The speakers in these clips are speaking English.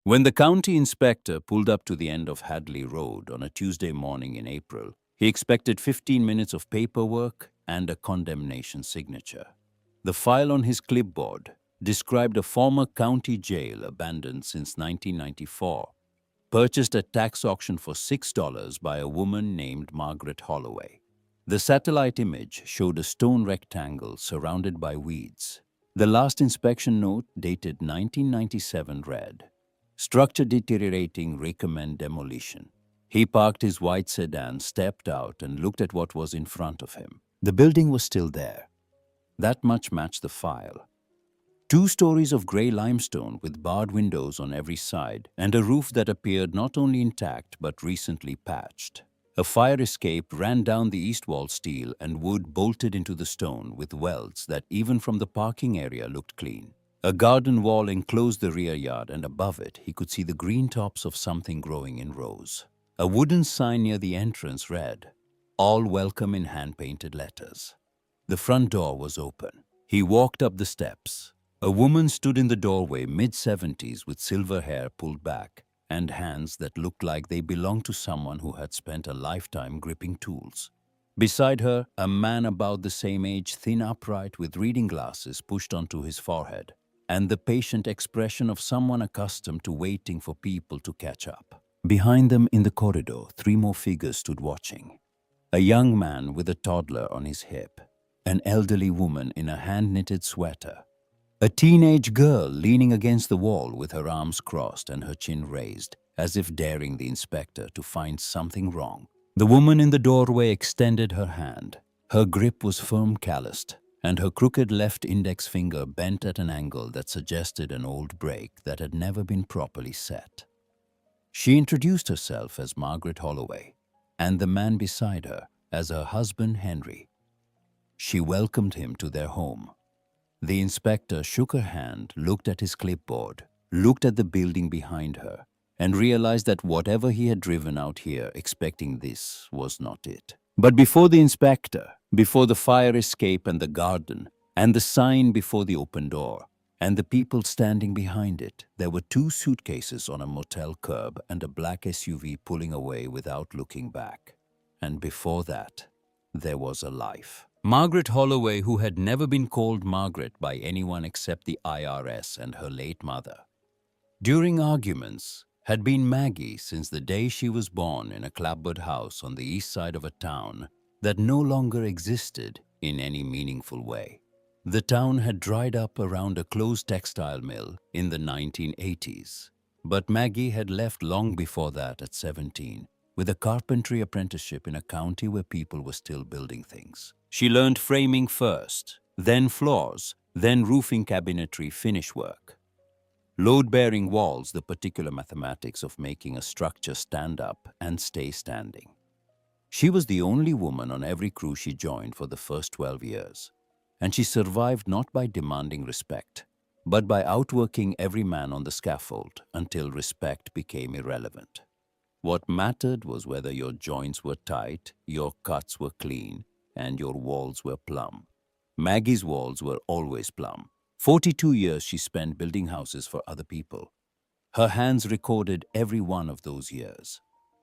When the county inspector pulled up to the end of Hadley Road on a Tuesday morning in April, he expected 15 minutes of paperwork and a condemnation signature. The file on his clipboard described a former county jail abandoned since 1994, purchased at tax auction for $6 by a woman named Margaret Holloway. The satellite image showed a stone rectangle surrounded by weeds. The last inspection note, dated 1997, read, "Structure deteriorating, recommend demolition." He parked his white sedan, stepped out, and looked at what was in front of him. The building was still there. That much matched the file. 2 stories of grey limestone with barred windows on every side, and a roof that appeared not only intact but recently patched. A fire escape ran down the east wall steel and wood bolted into the stone with welds that even from the parking area looked clean. A garden wall enclosed the rear yard, and above it he could see the green tops of something growing in rows. A wooden sign near the entrance read, "All welcome," in hand-painted letters. The front door was open. He walked up the steps. A woman stood in the doorway, mid-70s, with silver hair pulled back and hands that looked like they belonged to someone who had spent a lifetime gripping tools. Beside her, a man about the same age, thin, upright, with reading glasses pushed onto his forehead, and the patient expression of someone accustomed to waiting for people to catch up. Behind them in the corridor, 3 more figures stood watching. A young man with a toddler on his hip, an elderly woman in a hand-knitted sweater, a teenage girl leaning against the wall with her arms crossed and her chin raised, as if daring the inspector to find something wrong. The woman in the doorway extended her hand. Her grip was firm, calloused, and her crooked left index finger bent at an angle that suggested an old break that had never been properly set. She introduced herself as Margaret Holloway, and the man beside her as her husband Henry. She welcomed him to their home. The inspector shook her hand, looked at his clipboard, looked at the building behind her, and realized that whatever he had driven out here expecting this was not it. But before the inspector, before the fire escape and the garden, and the sign before the open door, and the people standing behind it, there were 2 suitcases on a motel curb and a black SUV pulling away without looking back. And before that, there was a life. Margaret Holloway, who had never been called Margaret by anyone except the IRS and her late mother. During arguments, had been Maggie since the day she was born in a clapboard house on the east side of a town that no longer existed in any meaningful way. The town had dried up around a closed textile mill in the 1980s, but Maggie had left long before that at 17, with a carpentry apprenticeship in a county where people were still building things. She learned framing first, then floors, then roofing cabinetry finish work. Load-bearing walls, the particular mathematics of making a structure stand up and stay standing. She was the only woman on every crew she joined for the first 12 years, and she survived not by demanding respect, but by outworking every man on the scaffold until respect became irrelevant. What mattered was whether your joints were tight, your cuts were clean, and your walls were plumb. Maggie's walls were always plumb. 42 years she spent building houses for other people. Her hands recorded every one of those years.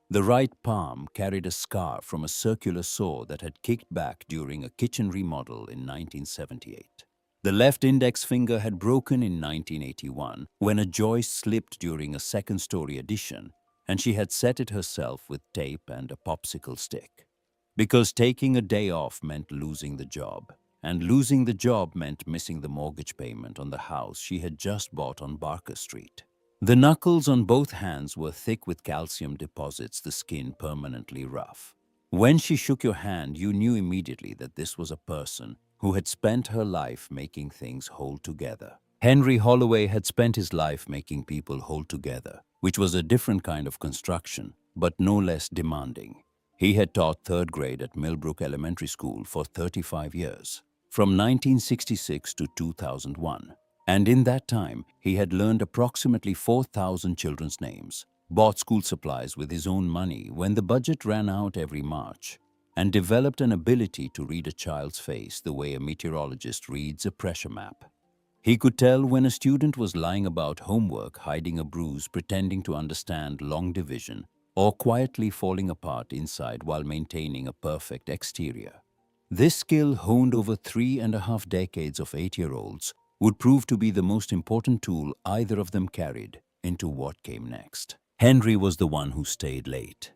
The right palm carried a scar from a circular saw that had kicked back during a kitchen remodel in 1978. The left index finger had broken in 1981 when a joist slipped during a second-story addition, and she had set it herself with tape and a popsicle stick. Because taking a day off meant losing the job, and losing the job meant missing the mortgage payment on the house she had just bought on Barker Street. The knuckles on both hands were thick with calcium deposits, the skin permanently rough. When she shook your hand, you knew immediately that this was a person who had spent her life making things hold together. Henry Holloway had spent his life making people hold together, which was a different kind of construction, but no less demanding. He had taught 3rd grade at Millbrook Elementary School for 35 years, from 1966 to 2001. And in that time, he had learned approximately 4,000 children's names, bought school supplies with his own money when the budget ran out every March, and developed an ability to read a child's face the way a meteorologist reads a pressure map. He could tell when a student was lying about homework, hiding a bruise, pretending to understand long division, or quietly falling apart inside while maintaining a perfect exterior. This skill, honed over 3.5 decades of 8-year-olds, would prove to be the most important tool either of them carried into what came next. Henry was the one who stayed late.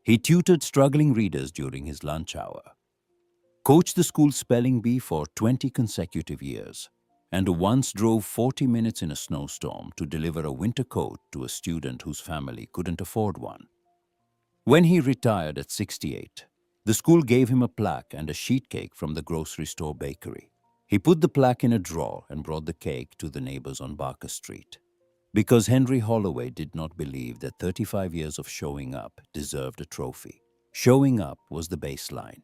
He tutored struggling readers during his lunch hour, coached the school spelling bee for 20 consecutive years, and once drove 40 minutes in a snowstorm to deliver a winter coat to a student whose family couldn't afford one. When he retired at 68, the school gave him a plaque and a sheet cake from the grocery store bakery. He put the plaque in a drawer and brought the cake to the neighbors on Barker Street. Because Henry Holloway did not believe that 35 years of showing up deserved a trophy. Showing up was the baseline.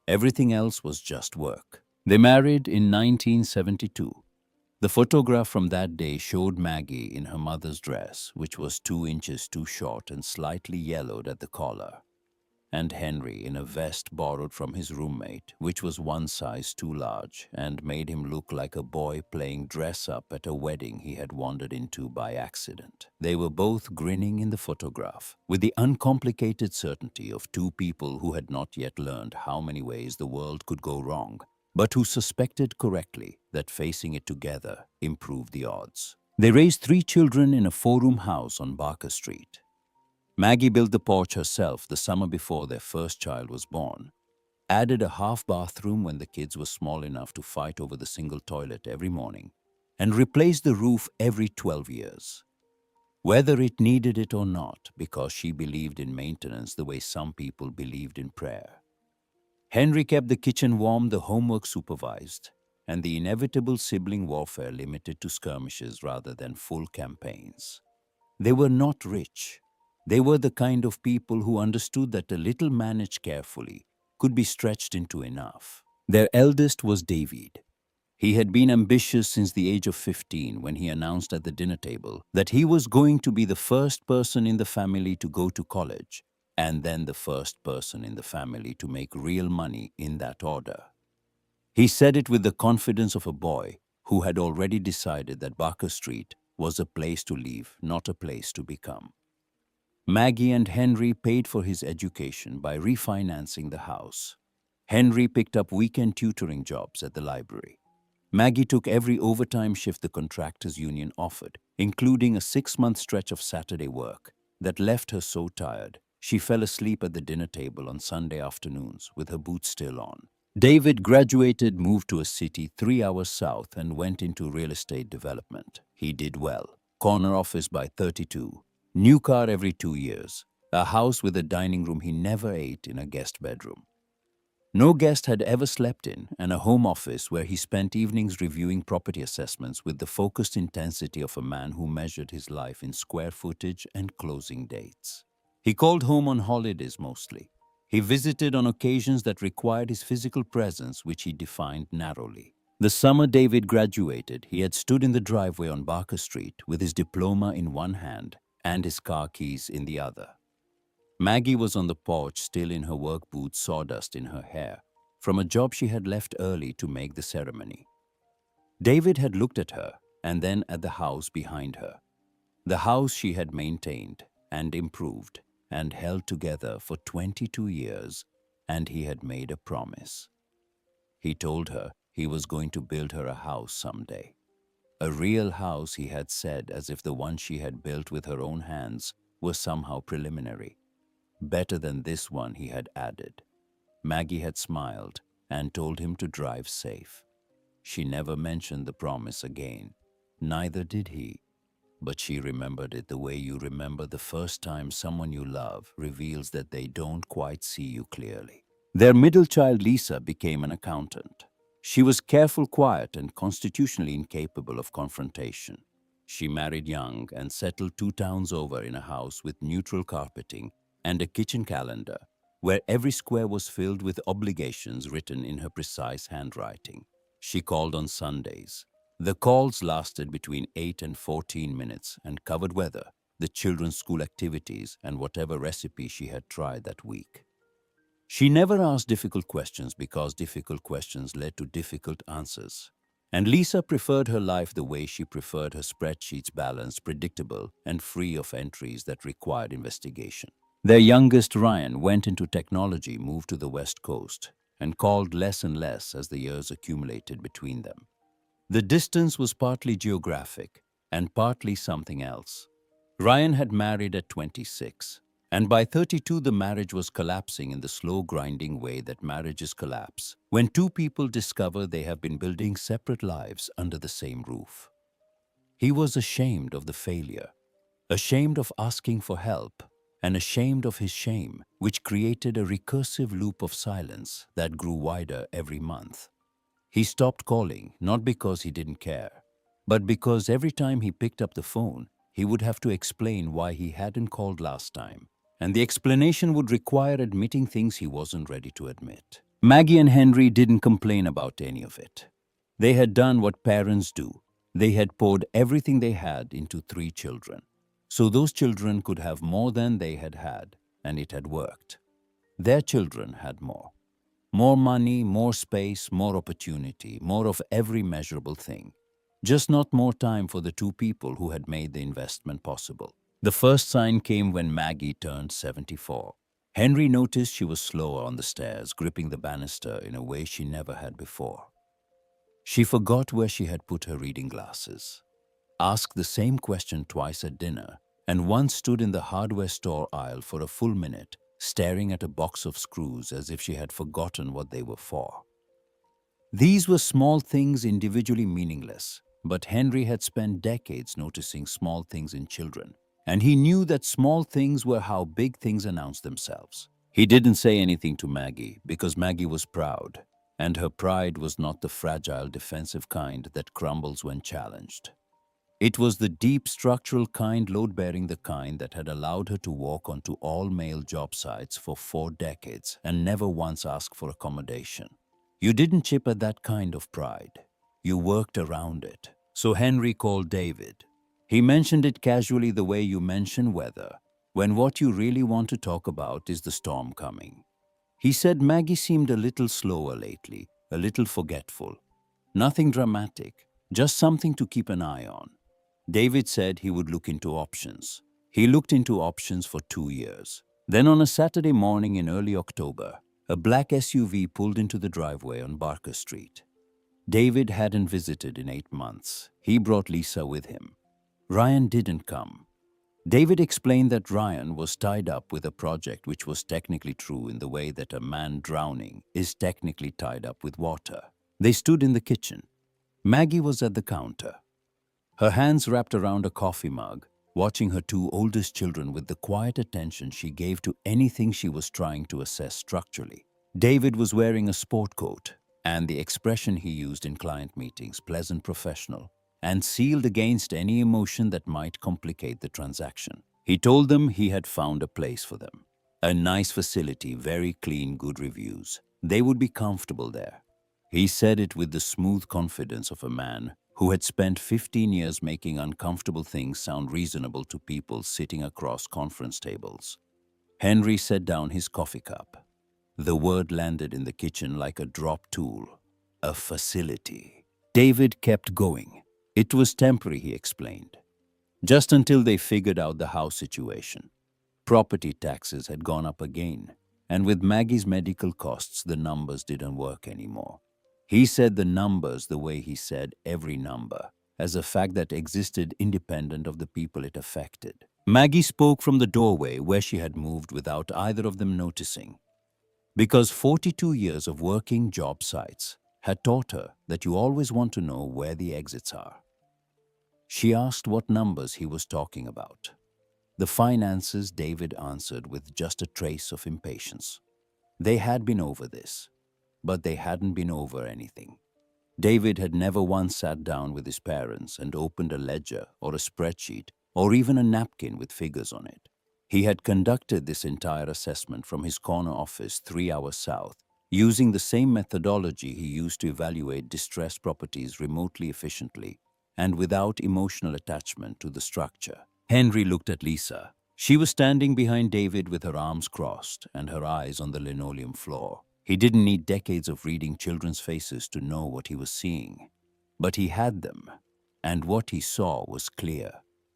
Everything else was just work. They married in 1972. The photograph from that day showed Maggie in her mother's dress, which was 2 inches too short and slightly yellowed at the collar, and Henry in a vest borrowed from his roommate, which was 1 size too large and made him look like a boy playing dress-up at a wedding he had wandered into by accident. They were both grinning in the photograph, with the uncomplicated certainty of two people who had not yet learned how many ways the world could go wrong, but who suspected correctly that facing it together improved the odds. They raised 3 children in a 4-room house on Barker Street. Maggie built the porch herself the summer before their first child was born, added a half bathroom when the kids were small enough to fight over the single toilet every morning, and replaced the roof every 12 years. Whether it needed it or not, because she believed in maintenance the way some people believed in prayer. Henry kept the kitchen warm, the homework supervised, and the inevitable sibling warfare limited to skirmishes rather than full campaigns. They were not rich. They were the kind of people who understood that a little managed carefully could be stretched into enough. Their eldest was David. He had been ambitious since the age of 15 when he announced at the dinner table that he was going to be the first person in the family to go to college, and then the first person in the family to make real money in that order. He said it with the confidence of a boy who had already decided that Barker Street was a place to live, not a place to become. Maggie and Henry paid for his education by refinancing the house. Henry picked up weekend tutoring jobs at the library. Maggie took every overtime shift the contractors' union offered, including a 6-month stretch of Saturday work that left her so tired she fell asleep at the dinner table on Sunday afternoons with her boots still on. David graduated, moved to a city 3 hours south, and went into real estate development. He did well. Corner office by 32. New car every 2 years. A house with a dining room he never ate in a guest bedroom. No guest had ever slept in, and a home office where he spent evenings reviewing property assessments with the focused intensity of a man who measured his life in square footage and closing dates. He called home on holidays mostly. He visited on occasions that required his physical presence, which he defined narrowly. The summer David graduated, he had stood in the driveway on Barker Street with his diploma in one hand and his car keys in the other. Maggie was on the porch, still in her work boots, sawdust in her hair, from a job she had left early to make the ceremony. David had looked at her and then at the house behind her. The house she had maintained and improved and held together for 22 years, and he had made a promise. He told her he was going to build her a house someday. A real house, he had said, as if the one she had built with her own hands was somehow preliminary. Better than this one, he had added. Maggie had smiled and told him to drive safe. She never mentioned the promise again. Neither did he. But she remembered it the way you remember the first time someone you love reveals that they don't quite see you clearly. Their middle child, Lisa, became an accountant. She was careful, quiet, and constitutionally incapable of confrontation. She married young and settled 2 towns over in a house with neutral carpeting and a kitchen calendar, where every square was filled with obligations written in her precise handwriting. She called on Sundays. The calls lasted between 8 and 14 minutes and covered weather, the children's school activities, and whatever recipe she had tried that week. She never asked difficult questions because difficult questions led to difficult answers. And Lisa preferred her life the way she preferred her spreadsheets, balanced, predictable, and free of entries that required investigation. Their youngest, Ryan, went into technology, moved to the West Coast, and called less and less as the years accumulated between them. The distance was partly geographic and partly something else. Ryan had married at 26, and by 32 the marriage was collapsing in the slow grinding way that marriages collapse when two people discover they have been building separate lives under the same roof. He was ashamed of the failure, ashamed of asking for help, and ashamed of his shame, which created a recursive loop of silence that grew wider every month. He stopped calling, not because he didn't care, but because every time he picked up the phone, he would have to explain why he hadn't called last time, and the explanation would require admitting things he wasn't ready to admit. Maggie and Henry didn't complain about any of it. They had done what parents do. They had poured everything they had into 3 children, so those children could have more than they had had, and it had worked. Their children had more. More money, more space, more opportunity, more of every measurable thing. Just not more time for the 2 people who had made the investment possible. The first sign came when Maggie turned 74. Henry noticed she was slower on the stairs, gripping the banister in a way she never had before. She forgot where she had put her reading glasses, asked the same question twice at dinner, and once stood in the hardware store aisle for a full minute, staring at a box of screws as if she had forgotten what they were for. These were small things, individually meaningless, but Henry had spent decades noticing small things in children, and he knew that small things were how big things announced themselves. He didn't say anything to Maggie because Maggie was proud, and her pride was not the fragile, defensive kind that crumbles when challenged. It was the deep, structural kind, load-bearing the kind that had allowed her to walk onto all-male job sites for 4 decades and never once ask for accommodation. You didn't chip at that kind of pride. You worked around it. So Henry called David. He mentioned it casually the way you mention weather, when what you really want to talk about is the storm coming. He said Maggie seemed a little slower lately, a little forgetful. Nothing dramatic, just something to keep an eye on. David said he would look into options. He looked into options for 2 years. Then on a Saturday morning in early October, a black SUV pulled into the driveway on Barker Street. David hadn't visited in 8 months. He brought Lisa with him. Ryan didn't come. David explained that Ryan was tied up with a project, which was technically true in the way that a man drowning is technically tied up with water. They stood in the kitchen. Maggie was at the counter, her hands wrapped around a coffee mug, watching her 2 oldest children with the quiet attention she gave to anything she was trying to assess structurally. David was wearing a sport coat, and the expression he used in client meetings, pleasant, professional, and sealed against any emotion that might complicate the transaction. He told them he had found a place for them. A nice facility, very clean, good reviews. They would be comfortable there. He said it with the smooth confidence of a man who had spent 15 years making uncomfortable things sound reasonable to people sitting across conference tables. Henry set down his coffee cup. The word landed in the kitchen like a drop tool. A facility. David kept going. It was temporary, he explained. Just until they figured out the house situation. Property taxes had gone up again, and with Maggie's medical costs, the numbers didn't work anymore. He said the numbers the way he said every number, as a fact that existed independent of the people it affected. Maggie spoke from the doorway where she had moved without either of them noticing, because 42 years of working job sites had taught her that you always want to know where the exits are. She asked what numbers he was talking about. The finances, David answered with just a trace of impatience. They had been over this, but they hadn't been over anything. David had never once sat down with his parents and opened a ledger or a spreadsheet or even a napkin with figures on it. He had conducted this entire assessment from his corner office 3 hours south, using the same methodology he used to evaluate distressed properties remotely, efficiently, and without emotional attachment to the structure. Henry looked at Lisa. She was standing behind David with her arms crossed and her eyes on the linoleum floor. He didn't need decades of reading children's faces to know what he was seeing. But he had them, and what he saw was clear.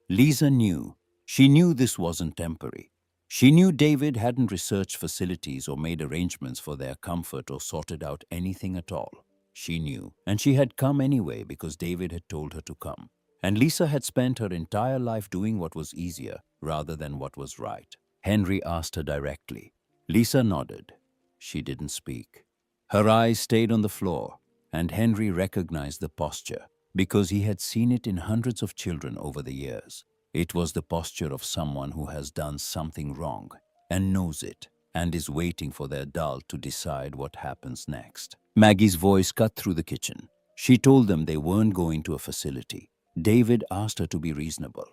Lisa knew. She knew this wasn't temporary. She knew David hadn't researched facilities or made arrangements for their comfort or sorted out anything at all. She knew, and she had come anyway because David had told her to come. And Lisa had spent her entire life doing what was easier rather than what was right. Henry asked her directly. Lisa nodded. She didn't speak. Her eyes stayed on the floor, and Henry recognized the posture because he had seen it in hundreds of children over the years. It was the posture of someone who has done something wrong and knows it and is waiting for the adult to decide what happens next. Maggie's voice cut through the kitchen. She told them they weren't going to a facility. David asked her to be reasonable.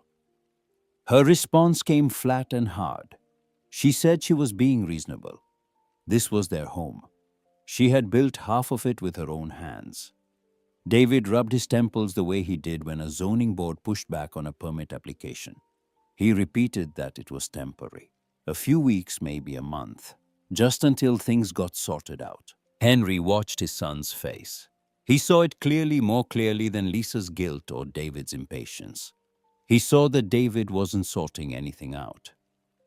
Her response came flat and hard. She said she was being reasonable. This was their home. She had built half of it with her own hands. David rubbed his temples the way he did when a zoning board pushed back on a permit application. He repeated that it was temporary. A few weeks, maybe a month, just until things got sorted out. Henry watched his son's face. He saw it clearly, more clearly than Lisa's guilt or David's impatience. He saw that David wasn't sorting anything out.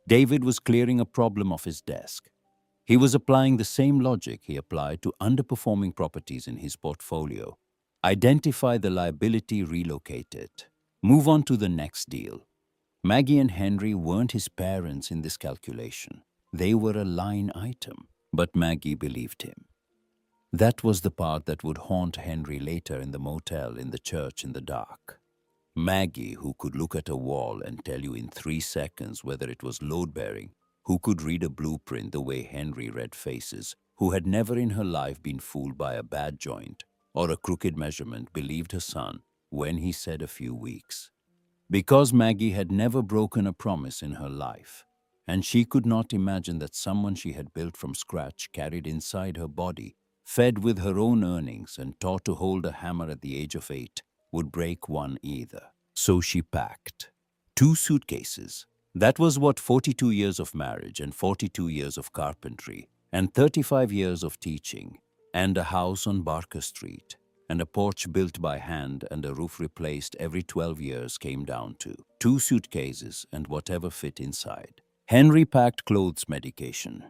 David was clearing a problem off his desk. He was applying the same logic he applied to underperforming properties in his portfolio. Identify the liability, relocate it. Move on to the next deal. Maggie and Henry weren't his parents in this calculation. They were a line item, but Maggie believed him. That was the part that would haunt Henry later in the motel, in the church, in the dark. Maggie, who could look at a wall and tell you in 3 seconds whether it was load-bearing, who could read a blueprint the way Henry read faces, who had never in her life been fooled by a bad joint or a crooked measurement, believed her son when he said a few weeks. Because Maggie had never broken a promise in her life, and she could not imagine that someone she had built from scratch, carried inside her body, fed with her own earnings, and taught to hold a hammer at the age of 8, would break one either. So she packed 2 suitcases. That was what 42 years of marriage and 42 years of carpentry and 35 years of teaching and a house on Barker Street and a porch built by hand and a roof replaced every 12 years came down to. 2 suitcases and whatever fit inside. Henry packed clothes, medication.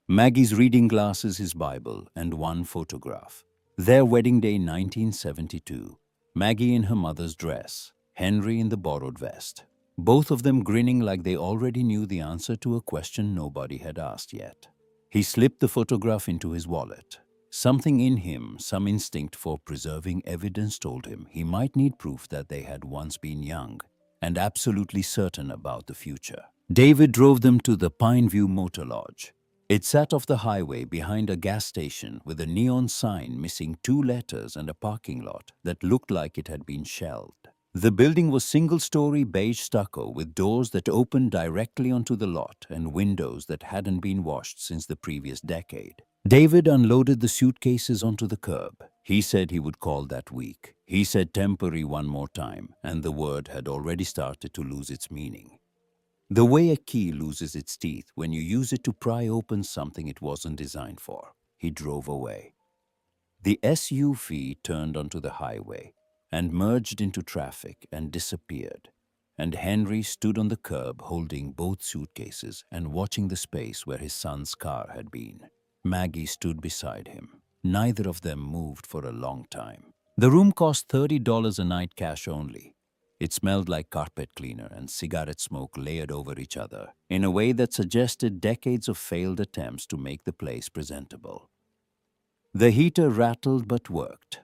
Maggie's reading glasses, his Bible, and 1 photograph. Their wedding day, 1972. Maggie in her mother's dress, Henry in the borrowed vest. Both of them grinning like they already knew the answer to a question nobody had asked yet. He slipped the photograph into his wallet. Something in him, some instinct for preserving evidence, told him he might need proof that they had once been young and absolutely certain about the future. David drove them to the Pineview Motor Lodge. It sat off the highway behind a gas station with a neon sign missing 2 letters and a parking lot that looked like it had been shelled. The building was single-story beige stucco with doors that opened directly onto the lot and windows that hadn't been washed since the previous decade. David unloaded the suitcases onto the curb. He said he would call that week. He said temporary one more time, and the word had already started to lose its meaning. The way a key loses its teeth when you use it to pry open something it wasn't designed for. He drove away. The SUV turned onto the highway and merged into traffic and disappeared, and Henry stood on the curb holding both suitcases and watching the space where his son's car had been. Maggie stood beside him. Neither of them moved for a long time. The room cost $30 a night, cash only. It smelled like carpet cleaner and cigarette smoke layered over each other in a way that suggested decades of failed attempts to make the place presentable. The heater rattled but worked.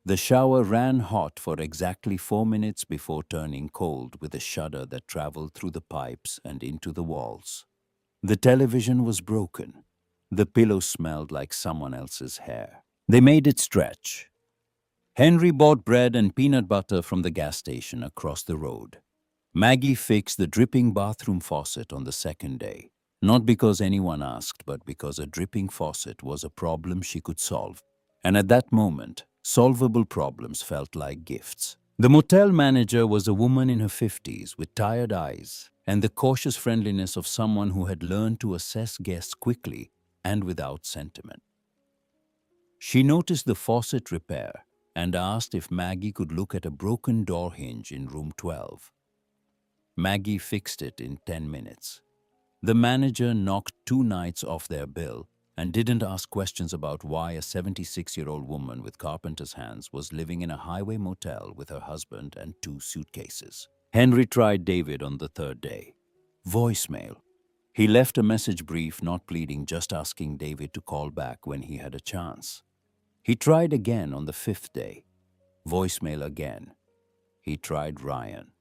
The shower ran hot for exactly 4 minutes before turning cold with a shudder that traveled through the pipes and into the walls. The television was broken. The pillow smelled like someone else's hair. They made it stretch. Henry bought bread and peanut butter from the gas station across the road. Maggie fixed the dripping bathroom faucet on the second day, not because anyone asked, but because a dripping faucet was a problem she could solve. And at that moment, solvable problems felt like gifts. The motel manager was a woman in her 50s with tired eyes and the cautious friendliness of someone who had learned to assess guests quickly and without sentiment. She noticed the faucet repair and asked if Maggie could look at a broken door hinge in room 12. Maggie fixed it in 10 minutes. The manager knocked 2 nights off their bill and didn't ask questions about why a 76-year-old woman with carpenter's hands was living in a highway motel with her husband and 2 suitcases. Henry tried David on the 3rd day. Voicemail. He left a message brief, not pleading, just asking David to call back when he had a chance. He tried again on the 5th day. Voicemail again. He tried Ryan.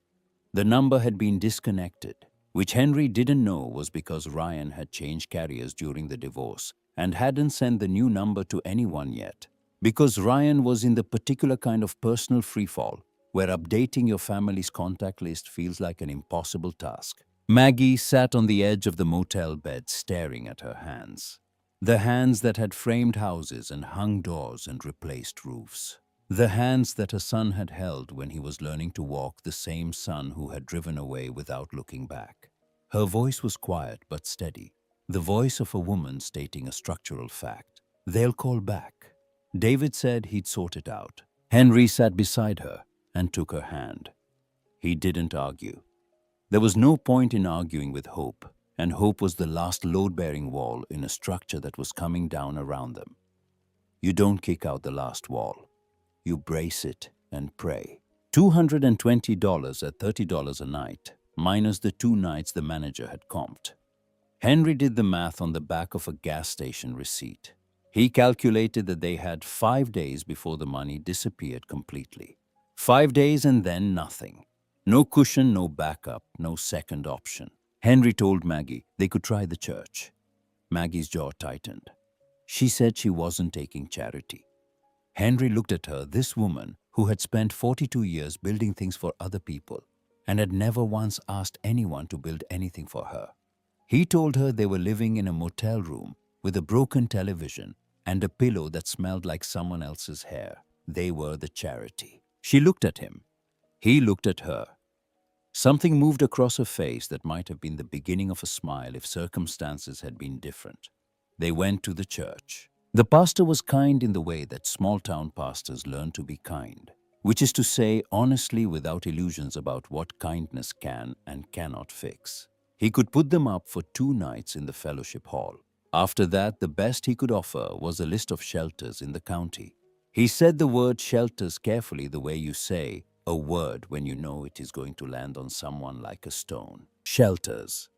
The number had been disconnected, which Henry didn't know was because Ryan had changed carriers during the divorce and hadn't sent the new number to anyone yet. Because Ryan was in the particular kind of personal freefall where updating your family's contact list feels like an impossible task. Maggie sat on the edge of the motel bed staring at her hands. The hands that had framed houses and hung doors and replaced roofs. The hands that her son had held when he was learning to walk, the same son who had driven away without looking back. Her voice was quiet but steady, the voice of a woman stating a structural fact. They'll call back. David said he'd sort it out. Henry sat beside her and took her hand. He didn't argue. There was no point in arguing with hope, and hope was the last load-bearing wall in a structure that was coming down around them. You don't kick out the last wall. You brace it and pray. $220 at $30 a night, minus the 2 nights the manager had comped. Henry did the math on the back of a gas station receipt. He calculated that they had 5 days before the money disappeared completely. 5 days and then nothing. No cushion, no backup, no second option. Henry told Maggie they could try the church. Maggie's jaw tightened. She said she wasn't taking charity. Henry looked at her, this woman who had spent 42 years building things for other people and had never once asked anyone to build anything for her. He told her they were living in a motel room with a broken television and a pillow that smelled like someone else's hair. They were the charity. She looked at him. He looked at her. Something moved across her face that might have been the beginning of a smile if circumstances had been different. They went to the church. The pastor was kind in the way that small-town pastors learn to be kind, which is to say honestly without illusions about what kindness can and cannot fix. He could put them up for 2 nights in the fellowship hall. After that, the best he could offer was a list of shelters in the county. He said the word shelters carefully, the way you say a word when you know it is going to land on someone like a stone. Shelters.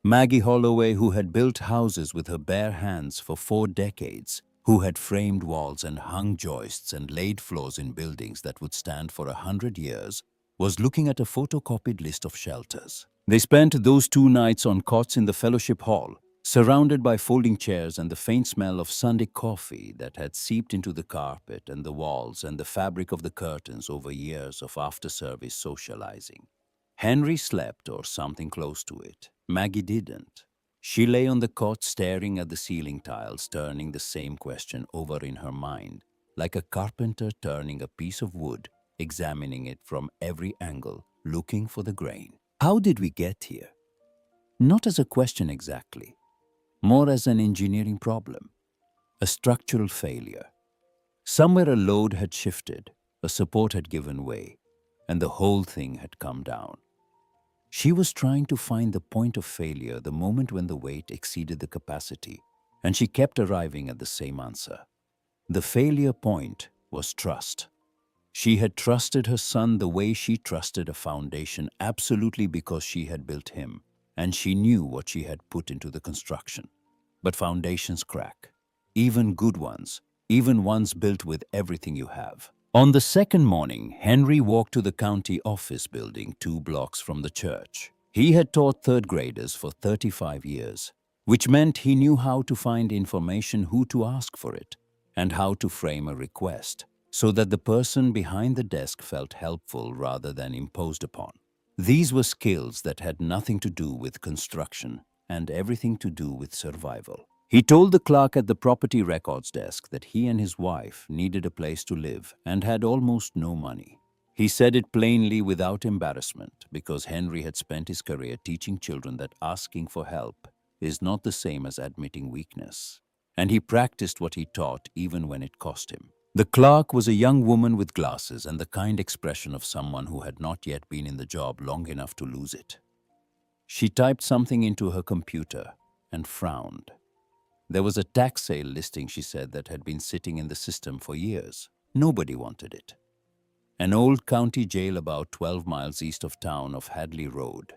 Maggie Holloway, who had built houses with her bare hands for 4 decades, who had framed walls and hung joists and laid floors in buildings that would stand for 100 years, was looking at a photocopied list of shelters. They spent those 2 nights on cots in the fellowship hall, surrounded by folding chairs and the faint smell of Sunday coffee that had seeped into the carpet and the walls and the fabric of the curtains over years of after-service socializing. Henry slept, or something close to it. Maggie didn't. She lay on the cot staring at the ceiling tiles, turning the same question over in her mind, like a carpenter turning a piece of wood, examining it from every angle, looking for the grain. How did we get here? Not as a question exactly, more as an engineering problem, a structural failure. Somewhere a load had shifted, a support had given way, and the whole thing had come down. She was trying to find the point of failure, the moment when the weight exceeded the capacity, and she kept arriving at the same answer. The failure point was trust. She had trusted her son the way she trusted a foundation, absolutely, because she had built him, and she knew what she had put into the construction. But foundations crack, even good ones, even ones built with everything you have. On the second morning, Henry walked to the county office building 2 blocks from the church. He had taught 3rd graders for 35 years, which meant he knew how to find information, who to ask for it, and how to frame a request, so that the person behind the desk felt helpful rather than imposed upon. These were skills that had nothing to do with construction and everything to do with survival. He told the clerk at the property records desk that he and his wife needed a place to live and had almost no money. He said it plainly without embarrassment, because Henry had spent his career teaching children that asking for help is not the same as admitting weakness. And he practiced what he taught even when it cost him. The clerk was a young woman with glasses and the kind expression of someone who had not yet been in the job long enough to lose it. She typed something into her computer and frowned. There was a tax sale listing, she said, that had been sitting in the system for years. Nobody wanted it. An old county jail about 12 miles east of town of Hadley Road,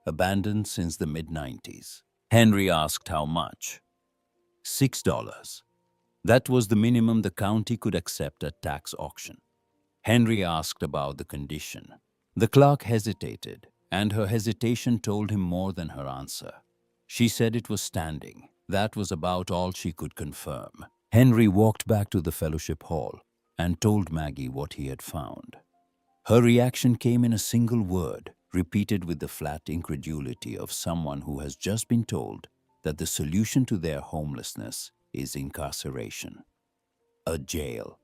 abandoned since the mid-90s. Henry asked how much. $6. That was the minimum the county could accept at tax auction. Henry asked about the condition. The clerk hesitated, and her hesitation told him more than her answer. She said it was standing. That was about all she could confirm. Henry walked back to the fellowship hall and told Maggie what he had found. Her reaction came in a single word, repeated with the flat incredulity of someone who has just been told that the solution to their homelessness is incarceration. A jail.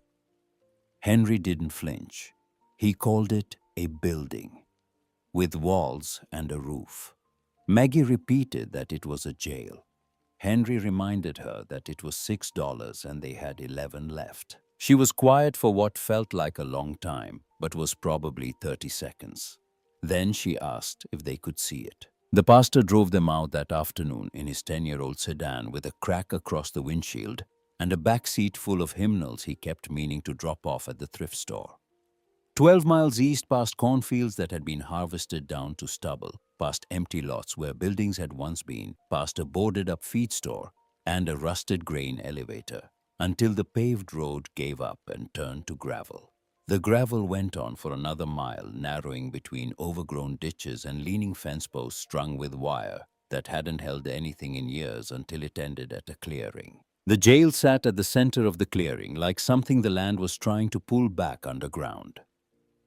Henry didn't flinch. He called it a building, with walls and a roof. Maggie repeated that it was a jail. Henry reminded her that it was $6 and they had 11 left. She was quiet for what felt like a long time, but was probably 30 seconds. Then she asked if they could see it. The pastor drove them out that afternoon in his 10-year-old sedan with a crack across the windshield and a back seat full of hymnals he kept meaning to drop off at the thrift store. 12 miles east, past cornfields that had been harvested down to stubble, past empty lots where buildings had once been, past a boarded-up feed store and a rusted grain elevator, until the paved road gave up and turned to gravel. The gravel went on for another mile, narrowing between overgrown ditches and leaning fence posts strung with wire that hadn't held anything in years until it ended at a clearing. The jail sat at the center of the clearing, like something the land was trying to pull back underground.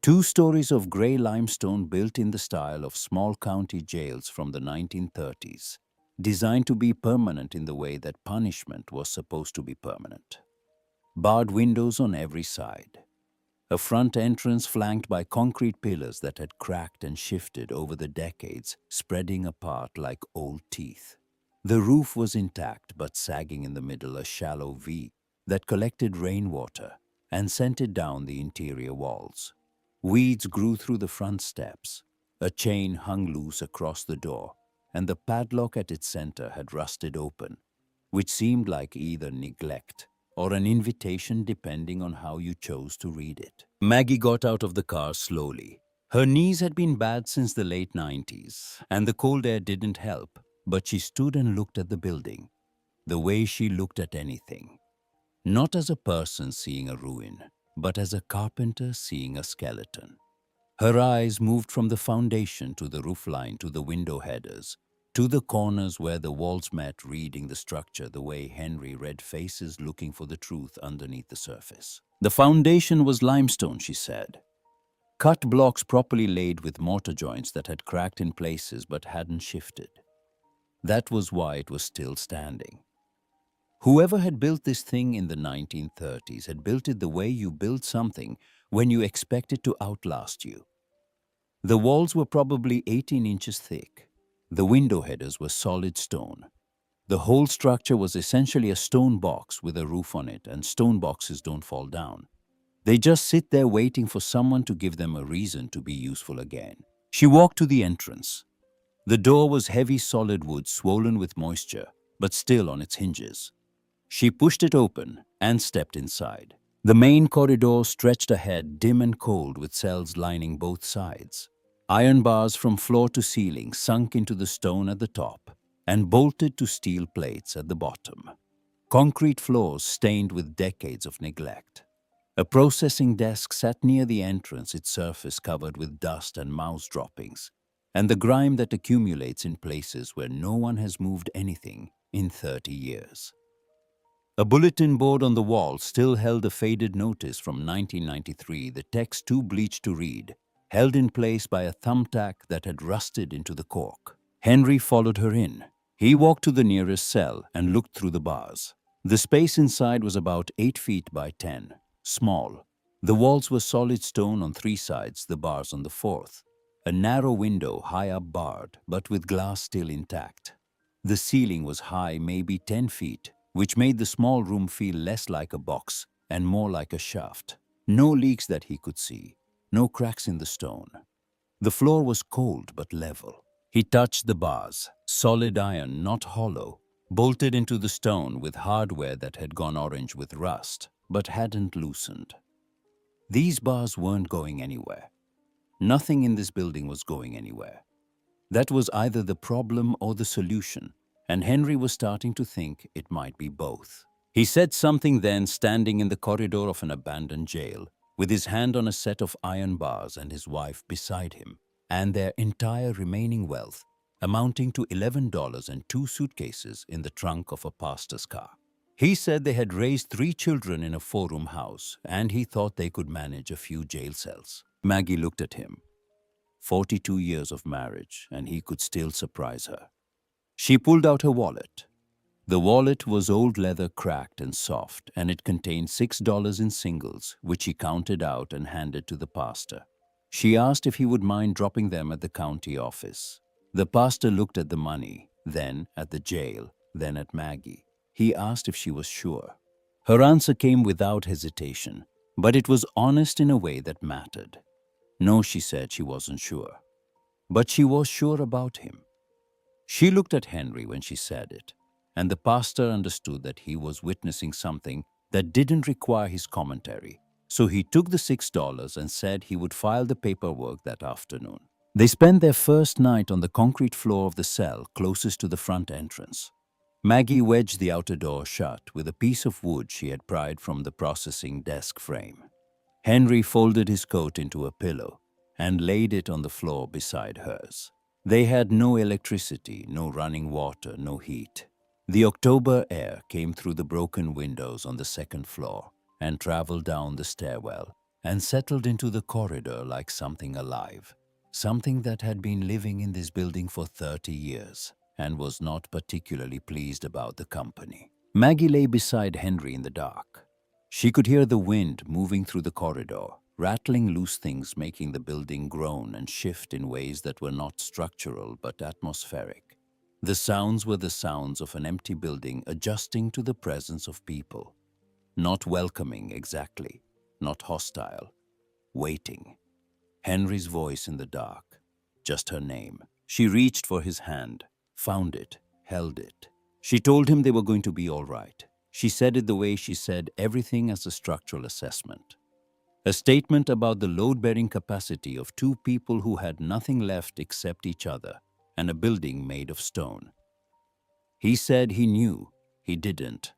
2 stories of gray limestone built in the style of small county jails from the 1930s, designed to be permanent in the way that punishment was supposed to be permanent. Barred windows on every side. A front entrance flanked by concrete pillars that had cracked and shifted over the decades, spreading apart like old teeth. The roof was intact but sagging in the middle, a shallow V that collected rainwater and sent it down the interior walls. Weeds grew through the front steps. A chain hung loose across the door, and the padlock at its center had rusted open, which seemed like either neglect or an invitation depending on how you chose to read it. Maggie got out of the car slowly. Her knees had been bad since the late 90s, and the cold air didn't help, but she stood and looked at the building, the way she looked at anything. Not as a person seeing a ruin, but as a carpenter seeing a skeleton. Her eyes moved from the foundation to the roofline to the window headers, to the corners where the walls met, reading the structure the way Henry read faces looking for the truth underneath the surface. The foundation was limestone, she said. Cut blocks properly laid with mortar joints that had cracked in places but hadn't shifted. That was why it was still standing. Whoever had built this thing in the 1930s had built it the way you build something when you expect it to outlast you. The walls were probably 18 inches thick. The window headers were solid stone. The whole structure was essentially a stone box with a roof on it, and stone boxes don't fall down. They just sit there waiting for someone to give them a reason to be useful again. She walked to the entrance. The door was heavy solid wood swollen with moisture, but still on its hinges. She pushed it open and stepped inside. The main corridor stretched ahead, dim and cold, with cells lining both sides. Iron bars from floor to ceiling sunk into the stone at the top and bolted to steel plates at the bottom. Concrete floors stained with decades of neglect. A processing desk sat near the entrance, its surface covered with dust and mouse droppings, and the grime that accumulates in places where no one has moved anything in 30 years. A bulletin board on the wall still held a faded notice from 1993, the text too bleached to read, held in place by a thumbtack that had rusted into the cork. Henry followed her in. He walked to the nearest cell and looked through the bars. The space inside was about 8 feet by 10, small. The walls were solid stone on 3 sides, the bars on the 4th. A narrow window high up barred, but with glass still intact. The ceiling was high, maybe 10 feet, which made the small room feel less like a box and more like a shaft. No leaks that he could see, no cracks in the stone. The floor was cold but level. He touched the bars, solid iron, not hollow, bolted into the stone with hardware that had gone orange with rust, but hadn't loosened. These bars weren't going anywhere. Nothing in this building was going anywhere. That was either the problem or the solution, and Henry was starting to think it might be both. He said something then, standing in the corridor of an abandoned jail, with his hand on a set of iron bars and his wife beside him, and their entire remaining wealth, amounting to $11 and 2 suitcases in the trunk of a pastor's car. He said they had raised 3 children in a 4-room house, and he thought they could manage a few jail cells. Maggie looked at him. 42 years of marriage, and he could still surprise her. She pulled out her wallet. The wallet was old leather, cracked and soft, and it contained $6 in singles, which he counted out and handed to the pastor. She asked if he would mind dropping them at the county office. The pastor looked at the money, then at the jail, then at Maggie. He asked if she was sure. Her answer came without hesitation, but it was honest in a way that mattered. No, she said she wasn't sure. But she was sure about him. She looked at Henry when she said it, and the pastor understood that he was witnessing something that didn't require his commentary. So he took the $6 and said he would file the paperwork that afternoon. They spent their first night on the concrete floor of the cell closest to the front entrance. Maggie wedged the outer door shut with a piece of wood she had pried from the processing desk frame. Henry folded his coat into a pillow and laid it on the floor beside hers. They had no electricity, no running water, no heat. The October air came through the broken windows on the second floor and traveled down the stairwell and settled into the corridor like something alive, something that had been living in this building for 30 years and was not particularly pleased about the company. Maggie lay beside Henry in the dark. She could hear the wind moving through the corridor, rattling loose things, making the building groan and shift in ways that were not structural but atmospheric. The sounds were the sounds of an empty building adjusting to the presence of people. Not welcoming exactly, not hostile, waiting. Henry's voice in the dark, just her name. She reached for his hand, found it, held it. She told him they were going to be all right. She said it the way she said everything as a structural assessment. A statement about the load-bearing capacity of 2 people who had nothing left except each other and a building made of stone. He said he knew, he didn't.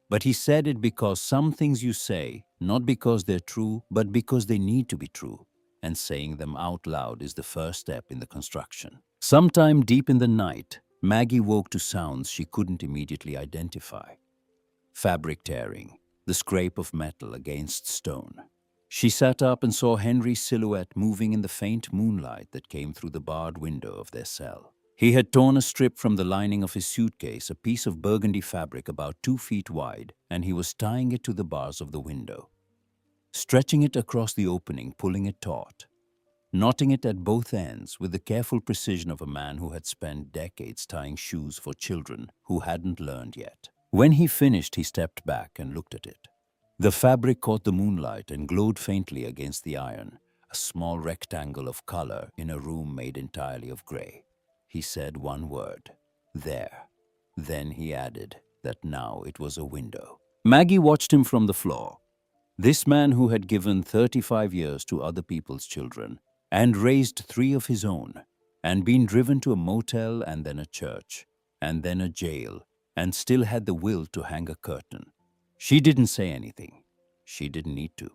But he said it because some things you say, not because they're true, but because they need to be true. And saying them out loud is the first step in the construction. Sometime deep in the night, Maggie woke to sounds she couldn't immediately identify. Fabric tearing, the scrape of metal against stone. She sat up and saw Henry's silhouette moving in the faint moonlight that came through the barred window of their cell. He had torn a strip from the lining of his suitcase, a piece of burgundy fabric about 2 feet wide, and he was tying it to the bars of the window. Stretching it across the opening, pulling it taut. Knotting it at both ends with the careful precision of a man who had spent decades tying shoes for children who hadn't learned yet. When he finished, he stepped back and looked at it. The fabric caught the moonlight and glowed faintly against the iron, a small rectangle of color in a room made entirely of gray. He said one word, "There." Then he added that now it was a window. Maggie watched him from the floor. This man who had given 35 years to other people's children and raised 3 of his own and been driven to a motel and then a church and then a jail and still had the will to hang a curtain. She didn't say anything. She didn't need to.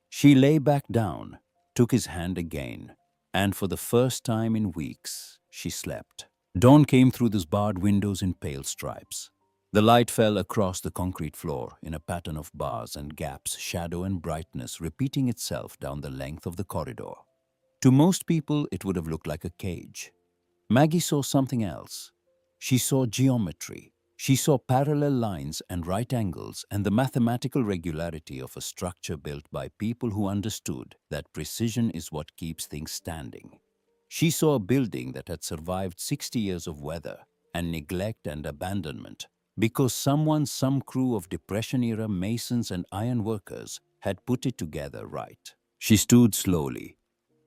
She lay back down, took his hand again, and for the first time in weeks, she slept. Dawn came through those barred windows in pale stripes. The light fell across the concrete floor in a pattern of bars and gaps, shadow and brightness repeating itself down the length of the corridor. To most people, it would have looked like a cage. Maggie saw something else. She saw geometry. She saw parallel lines and right angles and the mathematical regularity of a structure built by people who understood that precision is what keeps things standing. She saw a building that had survived 60 years of weather and neglect and abandonment, Because some crew of Depression-era masons and iron workers had put it together right. She stood slowly.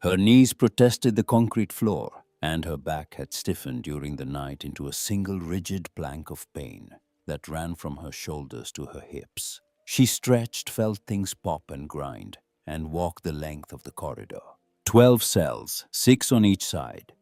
Her knees protested the concrete floor, and her back had stiffened during the night into a single rigid plank of pain that ran from her shoulders to her hips. She stretched, felt things pop and grind, and walked the length of the corridor. 12 cells, 6 on each side.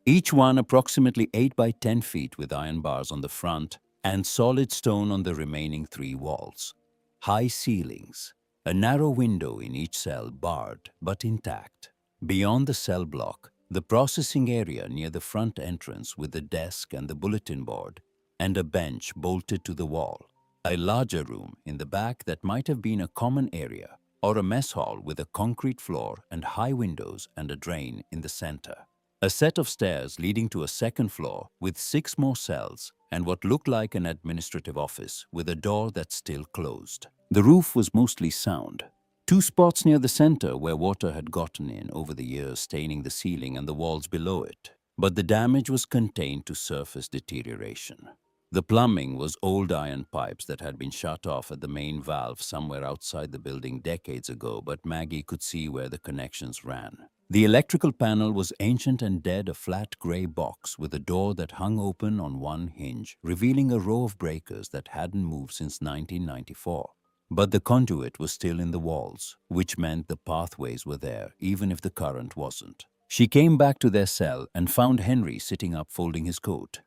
Each one approximately 8 by 10 feet with iron bars on the front and solid stone on the remaining 3 walls. High ceilings, a narrow window in each cell barred but intact. Beyond the cell block, the processing area near the front entrance with the desk and the bulletin board, and a bench bolted to the wall. A larger room in the back that might have been a common area, or a mess hall with a concrete floor and high windows and a drain in the center. A set of stairs leading to a second floor with 6 more cells and what looked like an administrative office with a door that's still closed. The roof was mostly sound. 2 spots near the center where water had gotten in over the years, staining the ceiling and the walls below it. But the damage was contained to surface deterioration. The plumbing was old iron pipes that had been shut off at the main valve somewhere outside the building decades ago, but Maggie could see where the connections ran. The electrical panel was ancient and dead, a flat gray box with a door that hung open on one hinge, revealing a row of breakers that hadn't moved since 1994. But the conduit was still in the walls, which meant the pathways were there, even if the current wasn't. She came back to their cell and found Henry sitting up folding his coat.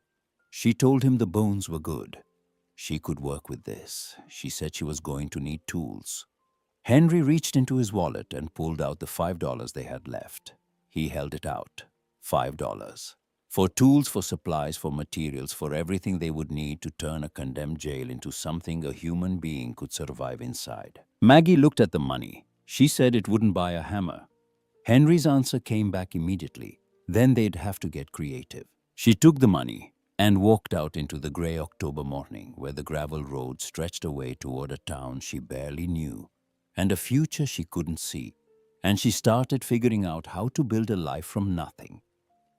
She told him the bones were good. She could work with this. She said she was going to need tools. Henry reached into his wallet and pulled out the $5 they had left. He held it out. $5. For tools, for supplies, for materials, for everything they would need to turn a condemned jail into something a human being could survive inside. Maggie looked at the money. She said it wouldn't buy a hammer. Henry's answer came back immediately. Then they'd have to get creative. She took the money and walked out into the gray October morning where the gravel road stretched away toward a town she barely knew and a future she couldn't see. And she started figuring out how to build a life from nothing,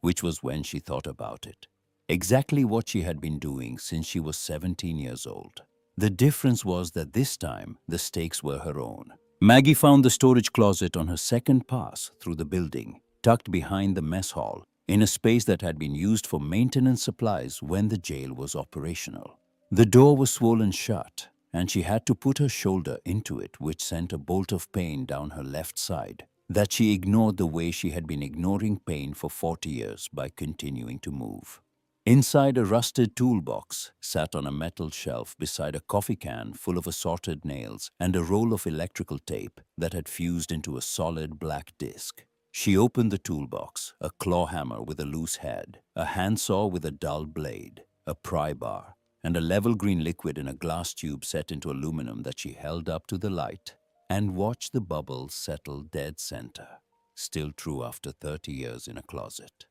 which was when she thought about it. Exactly what she had been doing since she was 17 years old. The difference was that this time, the stakes were her own. Maggie found the storage closet on her second pass through the building, tucked behind the mess hall, in a space that had been used for maintenance supplies when the jail was operational. The door was swollen shut, and she had to put her shoulder into it, which sent a bolt of pain down her left side that she ignored the way she had been ignoring pain for 40 years by continuing to move. Inside, a rusted toolbox sat on a metal shelf beside a coffee can full of assorted nails and a roll of electrical tape that had fused into a solid black disc. She opened the toolbox, a claw hammer with a loose head, a handsaw with a dull blade, a pry bar, and a level green liquid in a glass tube set into aluminum that she held up to the light and watched the bubbles settle dead center, still true after 30 years in a closet.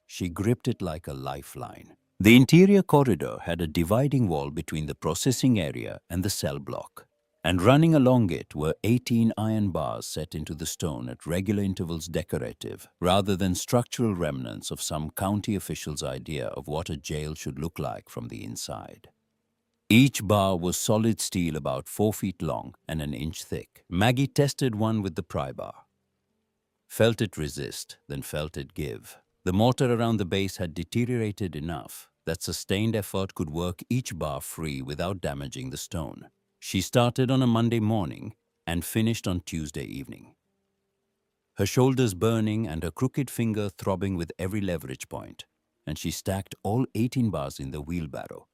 She gripped it like a lifeline. The interior corridor had a dividing wall between the processing area and the cell block, and running along it were 18 iron bars set into the stone at regular intervals, decorative, rather than structural remnants of some county official's idea of what a jail should look like from the inside. Each bar was solid steel about 4 feet long and an inch thick. Maggie tested one with the pry bar. Felt it resist, then felt it give. The mortar around the base had deteriorated enough that sustained effort could work each bar free without damaging the stone. She started on a Monday morning and finished on Tuesday evening. Her shoulders burning and her crooked finger throbbing with every leverage point, and she stacked all 18 bars in the wheelbarrow.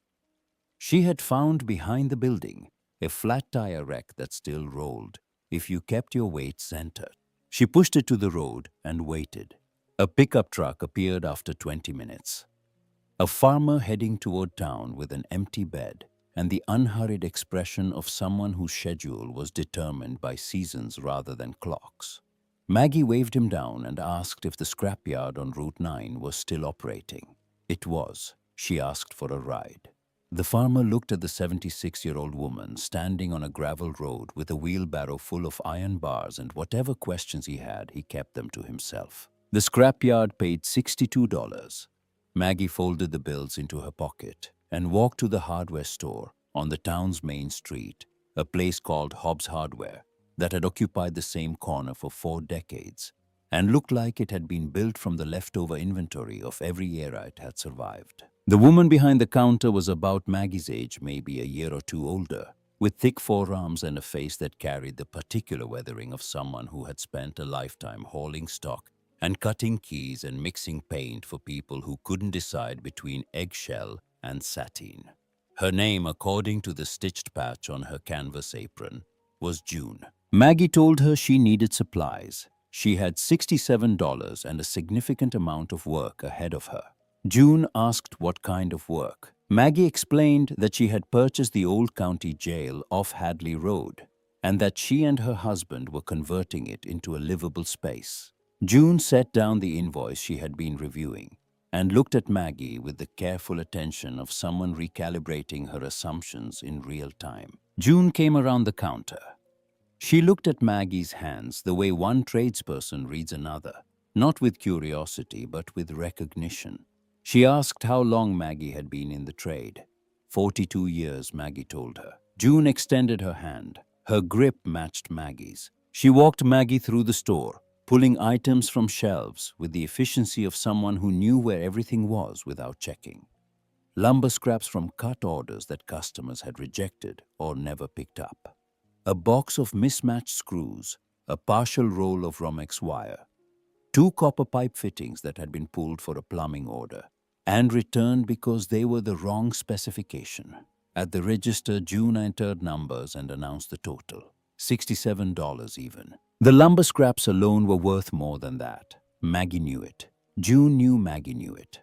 She had found behind the building a flat tire rack that still rolled if you kept your weight centered. She pushed it to the road and waited. A pickup truck appeared after 20 minutes. A farmer heading toward town with an empty bed and the unhurried expression of someone whose schedule was determined by seasons rather than clocks. Maggie waved him down and asked if the scrapyard on Route 9 was still operating. It was. She asked for a ride. The farmer looked at the 76-year-old woman standing on a gravel road with a wheelbarrow full of iron bars, and whatever questions he had, he kept them to himself. The scrapyard paid $62. Maggie folded the bills into her pocket and walked to the hardware store on the town's main street, a place called Hobbs Hardware that had occupied the same corner for 4 decades and looked like it had been built from the leftover inventory of every era it had survived. The woman behind the counter was about Maggie's age, maybe a year or two older, with thick forearms and a face that carried the particular weathering of someone who had spent a lifetime hauling stock and cutting keys and mixing paint for people who couldn't decide between eggshell and sateen. Her name, according to the stitched patch on her canvas apron, was June. Maggie told her she needed supplies. She had $67 and a significant amount of work ahead of her. June asked what kind of work. Maggie explained that she had purchased the old county jail off Hadley Road and that she and her husband were converting it into a livable space. June set down the invoice she had been reviewing and looked at Maggie with the careful attention of someone recalibrating her assumptions in real time. June came around the counter. She looked at Maggie's hands the way one tradesperson reads another, not with curiosity but with recognition. She asked how long Maggie had been in the trade. 42 years, Maggie told her. June extended her hand. Her grip matched Maggie's. She walked Maggie through the store, pulling items from shelves with the efficiency of someone who knew where everything was without checking. Lumber scraps from cut orders that customers had rejected or never picked up. A box of mismatched screws, a partial roll of Romex wire, 2 copper pipe fittings that had been pulled for a plumbing order and returned because they were the wrong specification. At the register, June entered numbers and announced the total, $67 even. The lumber scraps alone were worth more than that. Maggie knew it. June knew Maggie knew it.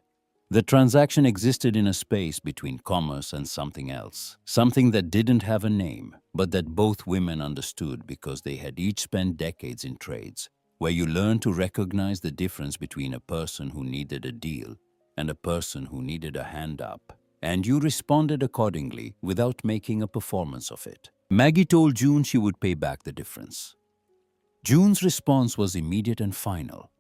The transaction existed in a space between commerce and something else, something that didn't have a name, but that both women understood because they had each spent decades in trades, where you learn to recognize the difference between a person who needed a deal and a person who needed a hand up, and you responded accordingly without making a performance of it. Maggie told June she would pay back the difference. June's response was immediate and final.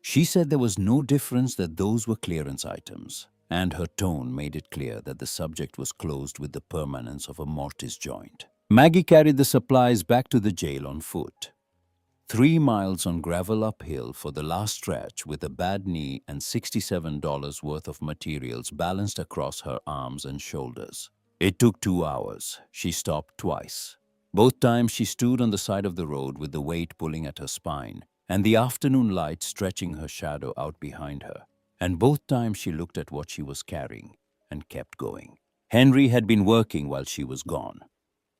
She said there was no difference, that those were clearance items, and her tone made it clear that the subject was closed with the permanence of a mortise joint. Maggie carried the supplies back to the jail on foot. 3 miles on gravel uphill for the last stretch with a bad knee and $67 worth of materials balanced across her arms and shoulders. It took 2 hours. She stopped twice. Both times she stood on the side of the road with the weight pulling at her spine and the afternoon light stretching her shadow out behind her. And both times she looked at what she was carrying and kept going. Henry had been working while she was gone.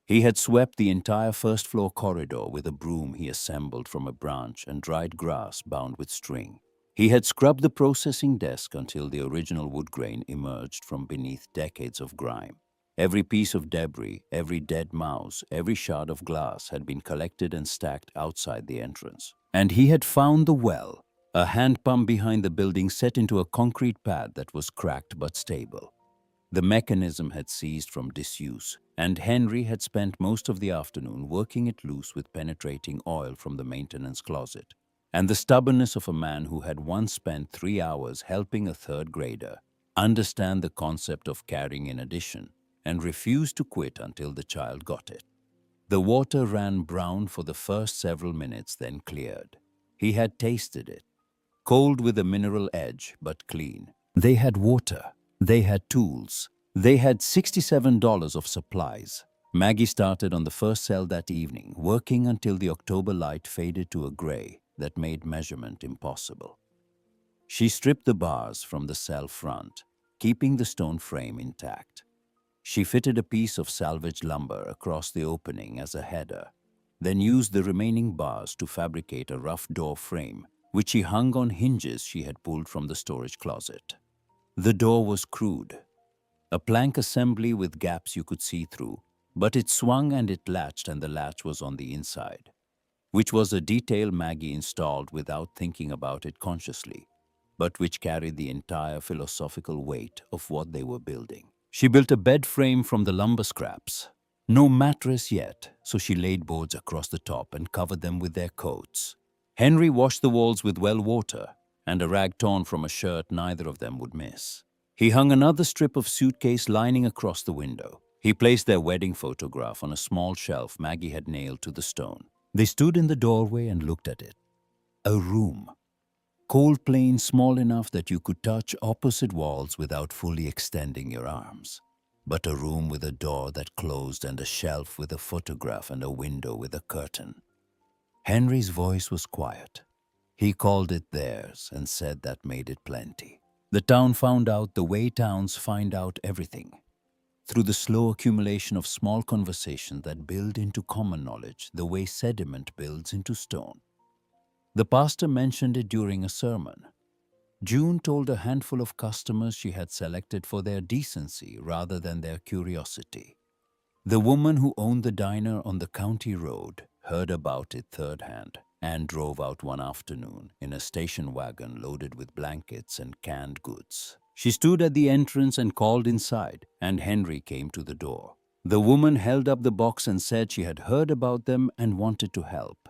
He had swept the entire first-floor corridor with a broom he assembled from a branch and dried grass bound with string. He had scrubbed the processing desk until the original wood grain emerged from beneath decades of grime. Every piece of debris, every dead mouse, every shard of glass had been collected and stacked outside the entrance. And he had found the well, a hand pump behind the building set into a concrete pad that was cracked but stable. The mechanism had ceased from disuse, and Henry had spent most of the afternoon working it loose with penetrating oil from the maintenance closet. And the stubbornness of a man who had once spent 3 hours helping a third grader understand the concept of carrying in addition and refused to quit until the child got it. The water ran brown for the first several minutes, then cleared. He had tasted it, cold with a mineral edge, but clean. They had water. They had tools. They had $67 of supplies. Maggie started on the first cell that evening, working until the October light faded to a gray that made measurement impossible. She stripped the bars from the cell front, keeping the stone frame intact. She fitted a piece of salvaged lumber across the opening as a header, then used the remaining bars to fabricate a rough door frame, which she hung on hinges she had pulled from the storage closet. The door was crude, a plank assembly with gaps you could see through, but it swung and it latched, and the latch was on the inside, which was a detail Maggie installed without thinking about it consciously, but which carried the entire philosophical weight of what they were building. She built a bed frame from the lumber scraps. No mattress yet, so she laid boards across the top and covered them with their coats. Henry washed the walls with well water, and a rag torn from a shirt neither of them would miss. He hung another strip of suitcase lining across the window. He placed their wedding photograph on a small shelf Maggie had nailed to the stone. They stood in the doorway and looked at it. A room. Cold plain, small enough that you could touch opposite walls without fully extending your arms. But a room with a door that closed and a shelf with a photograph and a window with a curtain. Henry's voice was quiet. He called it theirs and said that made it plenty. The town found out the way towns find out everything. Through the slow accumulation of small conversations that build into common knowledge the way sediment builds into stone. The pastor mentioned it during a sermon. June told a handful of customers she had selected for their decency rather than their curiosity. The woman who owned the diner on the county road heard about it third hand and drove out one afternoon in a station wagon loaded with blankets and canned goods. She stood at the entrance and called inside, and Henry came to the door. The woman held up the box and said she had heard about them and wanted to help.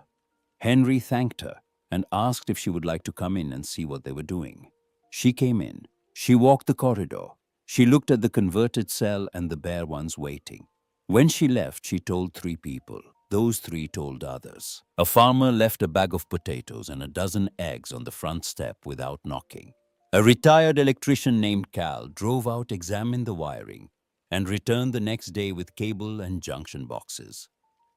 Henry thanked her and asked if she would like to come in and see what they were doing. She came in. She walked the corridor. She looked at the converted cell and the bare ones waiting. When she left, she told 3 people. Those 3 told others. A farmer left a bag of potatoes and a dozen eggs on the front step without knocking. A retired electrician named Cal drove out, examined the wiring, and returned the next day with cable and junction boxes.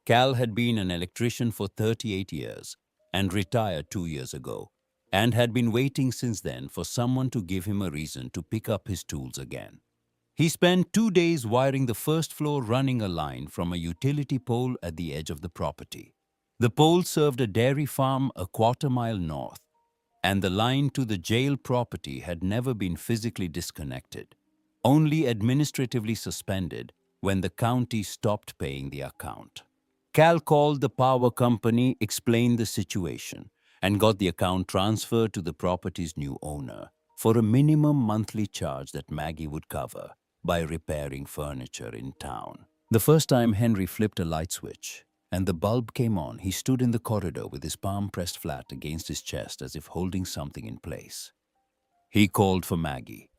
Cal had been an electrician for 38 years and retired 2 years ago, and had been waiting since then for someone to give him a reason to pick up his tools again. He spent 2 days wiring the first floor, running a line from a utility pole at the edge of the property. The pole served a dairy farm a quarter-mile north, and the line to the jail property had never been physically disconnected, only administratively suspended when the county stopped paying the account. Cal called the power company, explained the situation, and got the account transferred to the property's new owner for a minimum monthly charge that Maggie would cover by repairing furniture in town. The first time Henry flipped a light switch and the bulb came on, he stood in the corridor with his palm pressed flat against his chest as if holding something in place. He called for Maggie.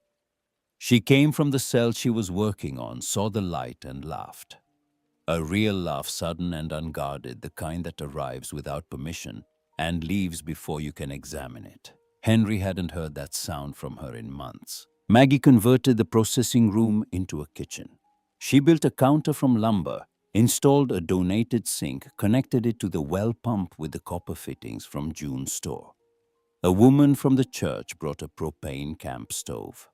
She came from the cell she was working on, saw the light, and laughed. A real laugh, sudden and unguarded, the kind that arrives without permission and leaves before you can examine it. Henry hadn't heard that sound from her in months. Maggie converted the processing room into a kitchen. She built a counter from lumber, installed a donated sink, connected it to the well pump with the copper fittings from June's store. A woman from the church brought a propane camp stove.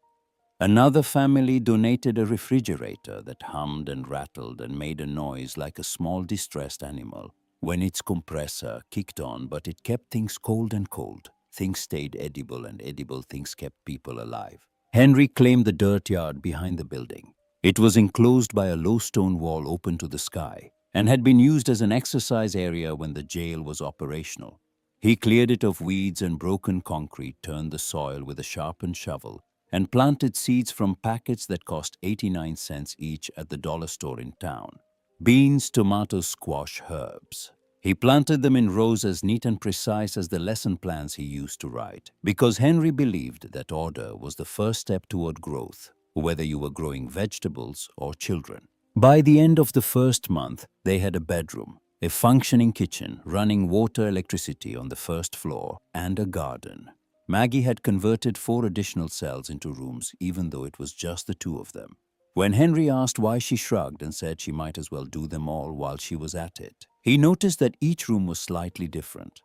Another family donated a refrigerator that hummed and rattled and made a noise like a small distressed animal when its compressor kicked on, but it kept things cold and cold. Things stayed edible and edible things kept people alive. Henry claimed the dirt yard behind the building. It was enclosed by a low stone wall open to the sky and had been used as an exercise area when the jail was operational. He cleared it of weeds and broken concrete, turned the soil with a sharpened shovel, and planted seeds from packets that cost 89 cents each at the dollar store in town. Beans, tomatoes, squash, herbs. He planted them in rows as neat and precise as the lesson plans he used to write, because Henry believed that order was the first step toward growth, whether you were growing vegetables or children. By the end of the first month, they had a bedroom, a functioning kitchen, running water, electricity on the first floor, and a garden. Maggie had converted 4 additional cells into rooms, even though it was just the 2 of them. When Henry asked why, she shrugged and said she might as well do them all while she was at it. He noticed that each room was slightly different.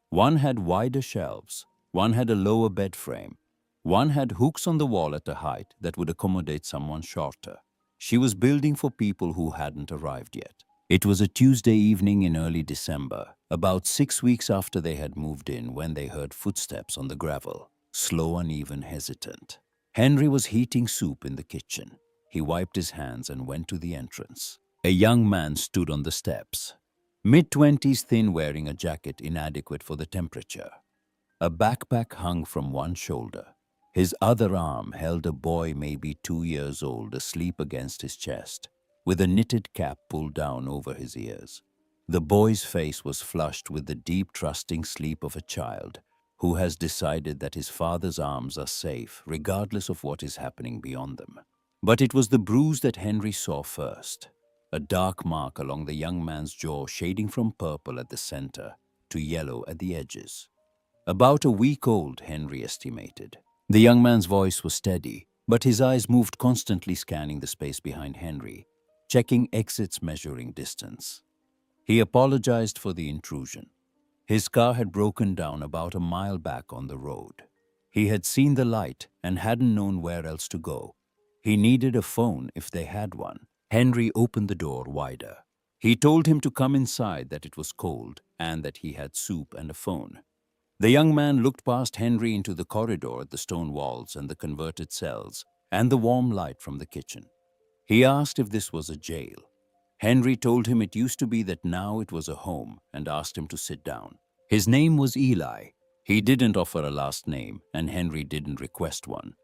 One had wider shelves, one had a lower bed frame, one had hooks on the wall at a height that would accommodate someone shorter. She was building for people who hadn't arrived yet. It was a Tuesday evening in early December, about 6 weeks after they had moved in, when they heard footsteps on the gravel, slow, uneven, hesitant. Henry was heating soup in the kitchen. He wiped his hands and went to the entrance. A young man stood on the steps, mid-20s, thin, wearing a jacket inadequate for the temperature. A backpack hung from one shoulder. His other arm held a boy maybe 2 years old asleep against his chest, with a knitted cap pulled down over his ears. The boy's face was flushed with the deep, trusting sleep of a child who has decided that his father's arms are safe regardless of what is happening beyond them. But it was the bruise that Henry saw first, a dark mark along the young man's jaw shading from purple at the center to yellow at the edges. About a week old, Henry estimated. The young man's voice was steady, but his eyes moved constantly, scanning the space behind Henry, checking exits, measuring distance. He apologized for the intrusion. His car had broken down about a mile back on the road. He had seen the light and hadn't known where else to go. He needed a phone if they had one. Henry opened the door wider. He told him to come inside, that it was cold, and that he had soup and a phone. The young man looked past Henry into the corridor at the stone walls and the converted cells and the warm light from the kitchen. He asked if this was a jail. Henry told him it used to be, that now it was a home, and asked him to sit down. His name was Eli. He didn't offer a last name, and Henry didn't request one.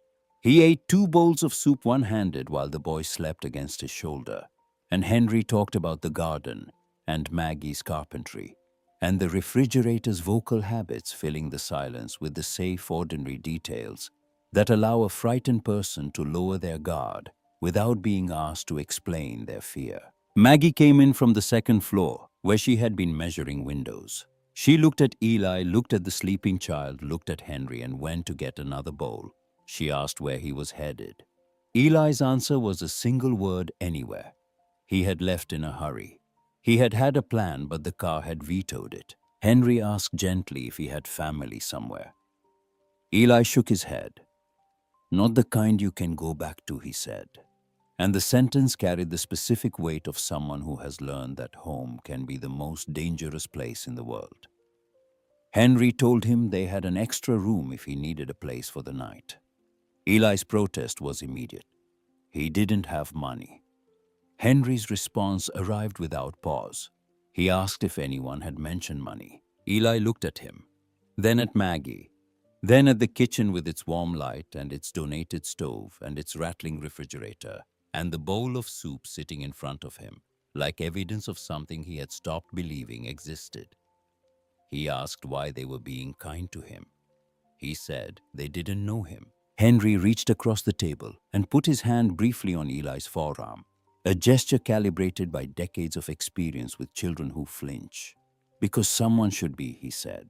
He ate 2 bowls of soup one-handed while the boy slept against his shoulder, and Henry talked about the garden and Maggie's carpentry, and the refrigerator's vocal habits, filling the silence with the safe, ordinary details that allow a frightened person to lower their guard without being asked to explain their fear. Maggie came in from the second floor, where she had been measuring windows. She looked at Eli, looked at the sleeping child, looked at Henry, and went to get another bowl. She asked where he was headed. Eli's answer was a single word: anywhere. He had left in a hurry. He had had a plan, but the car had vetoed it. Henry asked gently if he had family somewhere. Eli shook his head. "Not the kind you can go back to," he said. And the sentence carried the specific weight of someone who has learned that home can be the most dangerous place in the world. Henry told him they had an extra room if he needed a place for the night. Eli's protest was immediate. He didn't have money. Henry's response arrived without pause. He asked if anyone had mentioned money. Eli looked at him, then at Maggie, then at the kitchen with its warm light and its donated stove and its rattling refrigerator, and the bowl of soup sitting in front of him, like evidence of something he had stopped believing existed. He asked why they were being kind to him. He said they didn't know him. Henry reached across the table and put his hand briefly on Eli's forearm, a gesture calibrated by decades of experience with children who flinch. "Because someone should be," he said.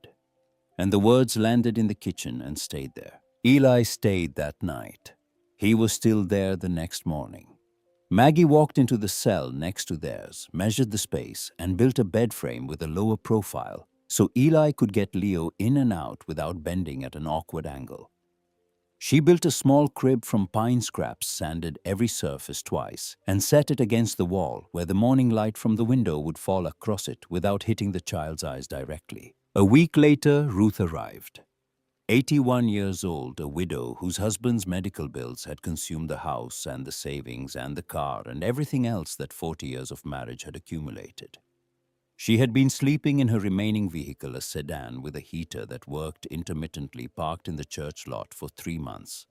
And the words landed in the kitchen and stayed there. Eli stayed that night. He was still there the next morning. Maggie walked into the cell next to theirs, measured the space, and built a bed frame with a lower profile so Eli could get Leo in and out without bending at an awkward angle. She built a small crib from pine scraps, sanded every surface twice, and set it against the wall where the morning light from the window would fall across it without hitting the child's eyes directly. A week later, Ruth arrived. 81 years old, a widow whose husband's medical bills had consumed the house and the savings and the car and everything else that 40 years of marriage had accumulated. She had been sleeping in her remaining vehicle, a sedan with a heater that worked intermittently, parked in the church lot for 3 months.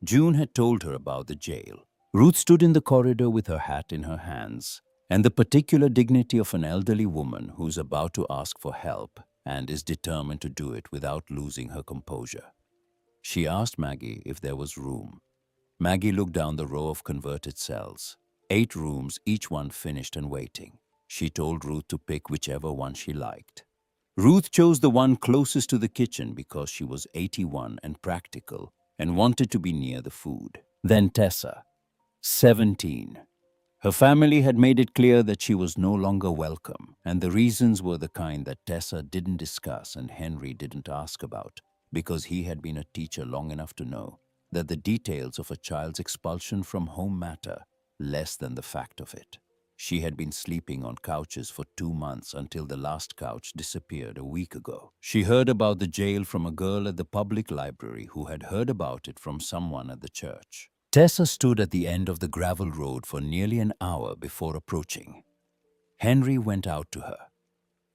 June had told her about the jail. Ruth stood in the corridor with her hat in her hands, and the particular dignity of an elderly woman who's about to ask for help and is determined to do it without losing her composure. She asked Maggie if there was room. Maggie looked down the row of converted cells. 8 rooms, each one finished and waiting. She told Ruth to pick whichever one she liked. Ruth chose the one closest to the kitchen because she was 81 and practical and wanted to be near the food. Then Tessa, 17. Her family had made it clear that she was no longer welcome, and the reasons were the kind that Tessa didn't discuss and Henry didn't ask about, because he had been a teacher long enough to know that the details of a child's expulsion from home matter less than the fact of it. She had been sleeping on couches for 2 months until the last couch disappeared a week ago. She heard about the jail from a girl at the public library who had heard about it from someone at the church. Tessa stood at the end of the gravel road for nearly an hour before approaching. Henry went out to her.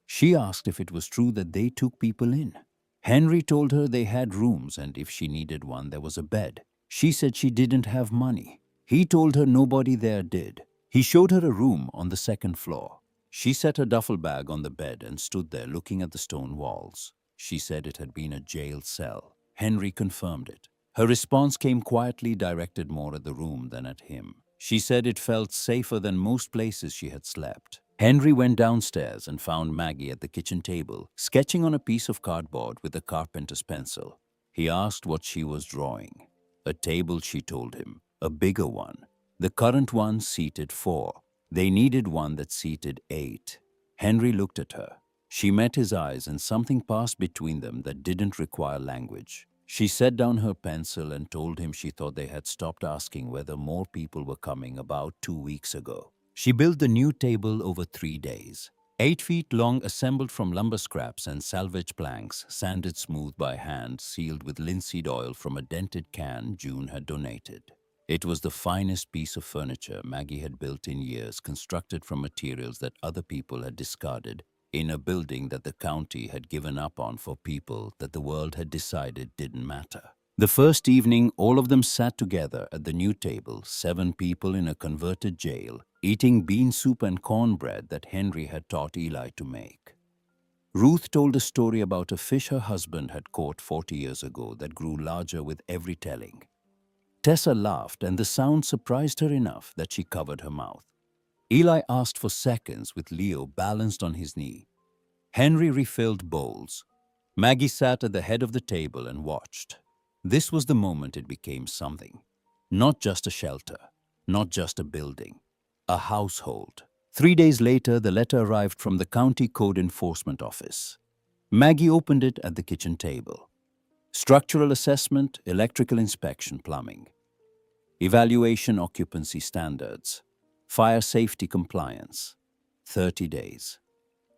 She asked if it was true that they took people in. Henry told her they had rooms and if she needed one, there was a bed. She said she didn't have money. He told her nobody there did. He showed her a room on the 2nd floor. She set her duffel bag on the bed and stood there looking at the stone walls. She said it had been a jail cell. Henry confirmed it. Her response came quietly, directed more at the room than at him. She said it felt safer than most places she had slept. Henry went downstairs and found Maggie at the kitchen table, sketching on a piece of cardboard with a carpenter's pencil. He asked what she was drawing. A table, she told him, a bigger one. The current one seated 4. They needed one that seated 8. Henry looked at her. She met his eyes, and something passed between them that didn't require language. She set down her pencil and told him she thought they had stopped asking whether more people were coming about 2 weeks ago. She built the new table over 3 days. 8 feet long, assembled from lumber scraps and salvage planks, sanded smooth by hand, sealed with linseed oil from a dented can June had donated. It was the finest piece of furniture Maggie had built in years, constructed from materials that other people had discarded, in a building that the county had given up on for people that the world had decided didn't matter. The first evening, all of them sat together at the new table, 7 people in a converted jail, eating bean soup and cornbread that Henry had taught Eli to make. Ruth told a story about a fish her husband had caught 40 years ago that grew larger with every telling. Tessa laughed, and the sound surprised her enough that she covered her mouth. Eli asked for seconds with Leo balanced on his knee. Henry refilled bowls. Maggie sat at the head of the table and watched. This was the moment it became something. Not just a shelter, not just a building, a household. 3 days later, the letter arrived from the County Code Enforcement Office. Maggie opened it at the kitchen table. Structural assessment, electrical inspection, plumbing. Evaluation occupancy standards. Fire safety compliance. 30 days.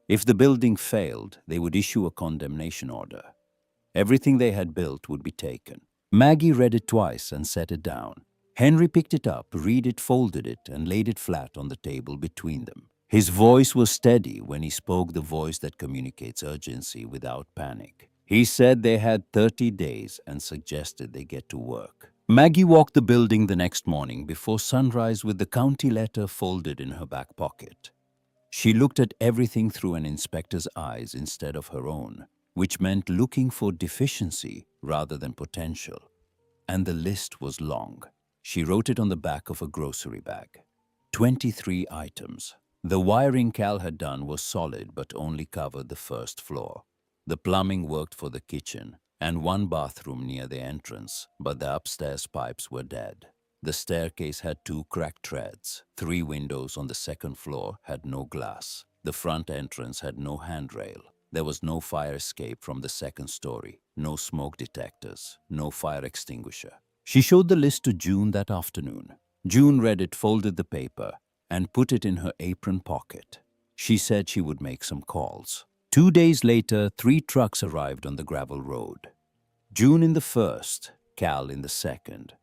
If the building failed, they would issue a condemnation order. Everything they had built would be taken. Maggie read it twice and set it down. Henry picked it up, read it, folded it, and laid it flat on the table between them. His voice was steady when he spoke, the voice that communicates urgency without panic. He said they had 30 days and suggested they get to work. Maggie walked the building the next morning before sunrise with the county letter folded in her back pocket. She looked at everything through an inspector's eyes instead of her own, which meant looking for deficiency rather than potential. And the list was long. She wrote it on the back of a grocery bag. 23 items. The wiring Cal had done was solid but only covered the first floor. The plumbing worked for the kitchen and 1 bathroom near the entrance, but the upstairs pipes were dead. The staircase had 2 cracked treads. 3 windows on the second floor had no glass. The front entrance had no handrail. There was no fire escape from the second story, no smoke detectors, no fire extinguisher. She showed the list to June that afternoon. June read it, folded the paper, and put it in her apron pocket. She said she would make some calls. 2 days later, 3 trucks arrived on the gravel road. June in the first, Cal in the second.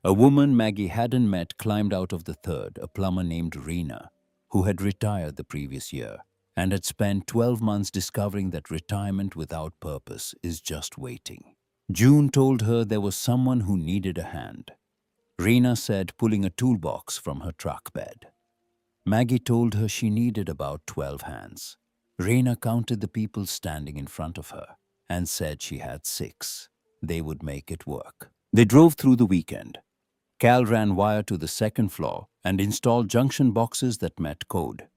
A woman Maggie hadn't met climbed out of the third, a plumber named Rena, who had retired the previous year and had spent 12 months discovering that retirement without purpose is just waiting. June told her there was someone who needed a hand. Rena said, pulling a toolbox from her truck bed. Maggie told her she needed about 12 hands. Rena counted the people standing in front of her and said she had 6. They would make it work. They drove through the weekend. Cal ran wire to the second floor and installed junction boxes that met code.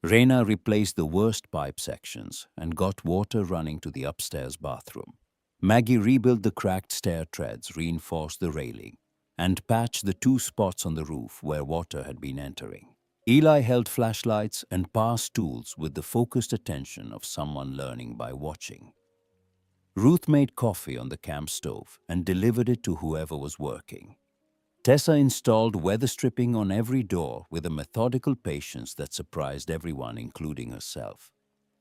Rena replaced the worst pipe sections and got water running to the upstairs bathroom. Maggie rebuilt the cracked stair treads, reinforced the railing, and patched the 2 spots on the roof where water had been entering. Eli held flashlights and passed tools with the focused attention of someone learning by watching. Ruth made coffee on the camp stove and delivered it to whoever was working. Tessa installed weather stripping on every door with a methodical patience that surprised everyone, including herself.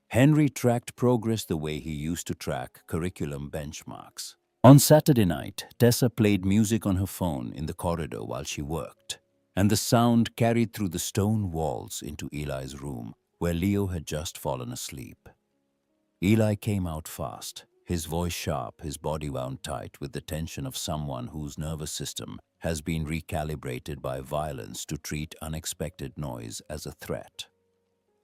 Henry tracked progress the way he used to track curriculum benchmarks. On Saturday night, Tessa played music on her phone in the corridor while she worked, and the sound carried through the stone walls into Eli's room, where Leo had just fallen asleep. Eli came out fast, his voice sharp, his body wound tight with the tension of someone whose nervous system has been recalibrated by violence to treat unexpected noise as a threat.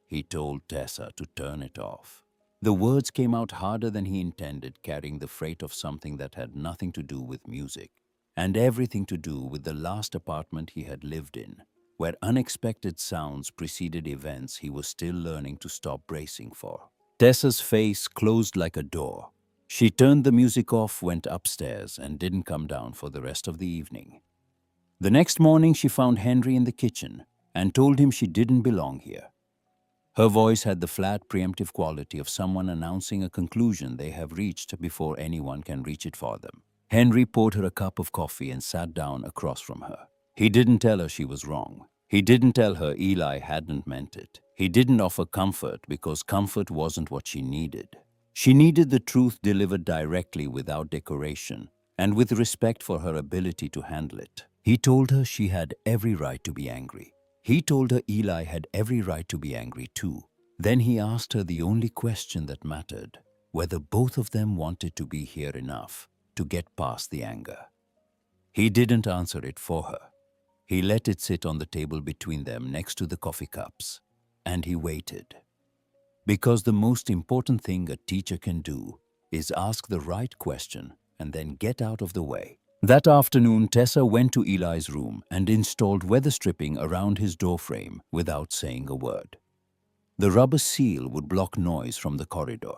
He told Tessa to turn it off. The words came out harder than he intended, carrying the freight of something that had nothing to do with music and everything to do with the last apartment he had lived in, where unexpected sounds preceded events he was still learning to stop bracing for. Tessa's face closed like a door. She turned the music off, went upstairs, and didn't come down for the rest of the evening. The next morning, she found Henry in the kitchen and told him she didn't belong here. Her voice had the flat, preemptive quality of someone announcing a conclusion they have reached before anyone can reach it for them. Henry poured her a cup of coffee and sat down across from her. He didn't tell her she was wrong. He didn't tell her Eli hadn't meant it. He didn't offer comfort because comfort wasn't what she needed. She needed the truth delivered directly, without decoration, and with respect for her ability to handle it. He told her she had every right to be angry. He told her Eli had every right to be angry too. Then he asked her the only question that mattered, whether both of them wanted to be here enough to get past the anger. He didn't answer it for her. He let it sit on the table between them next to the coffee cups, and he waited. Because the most important thing a teacher can do is ask the right question and then get out of the way. That afternoon, Tessa went to Eli's room and installed weather stripping around his doorframe without saying a word. The rubber seal would block noise from the corridor.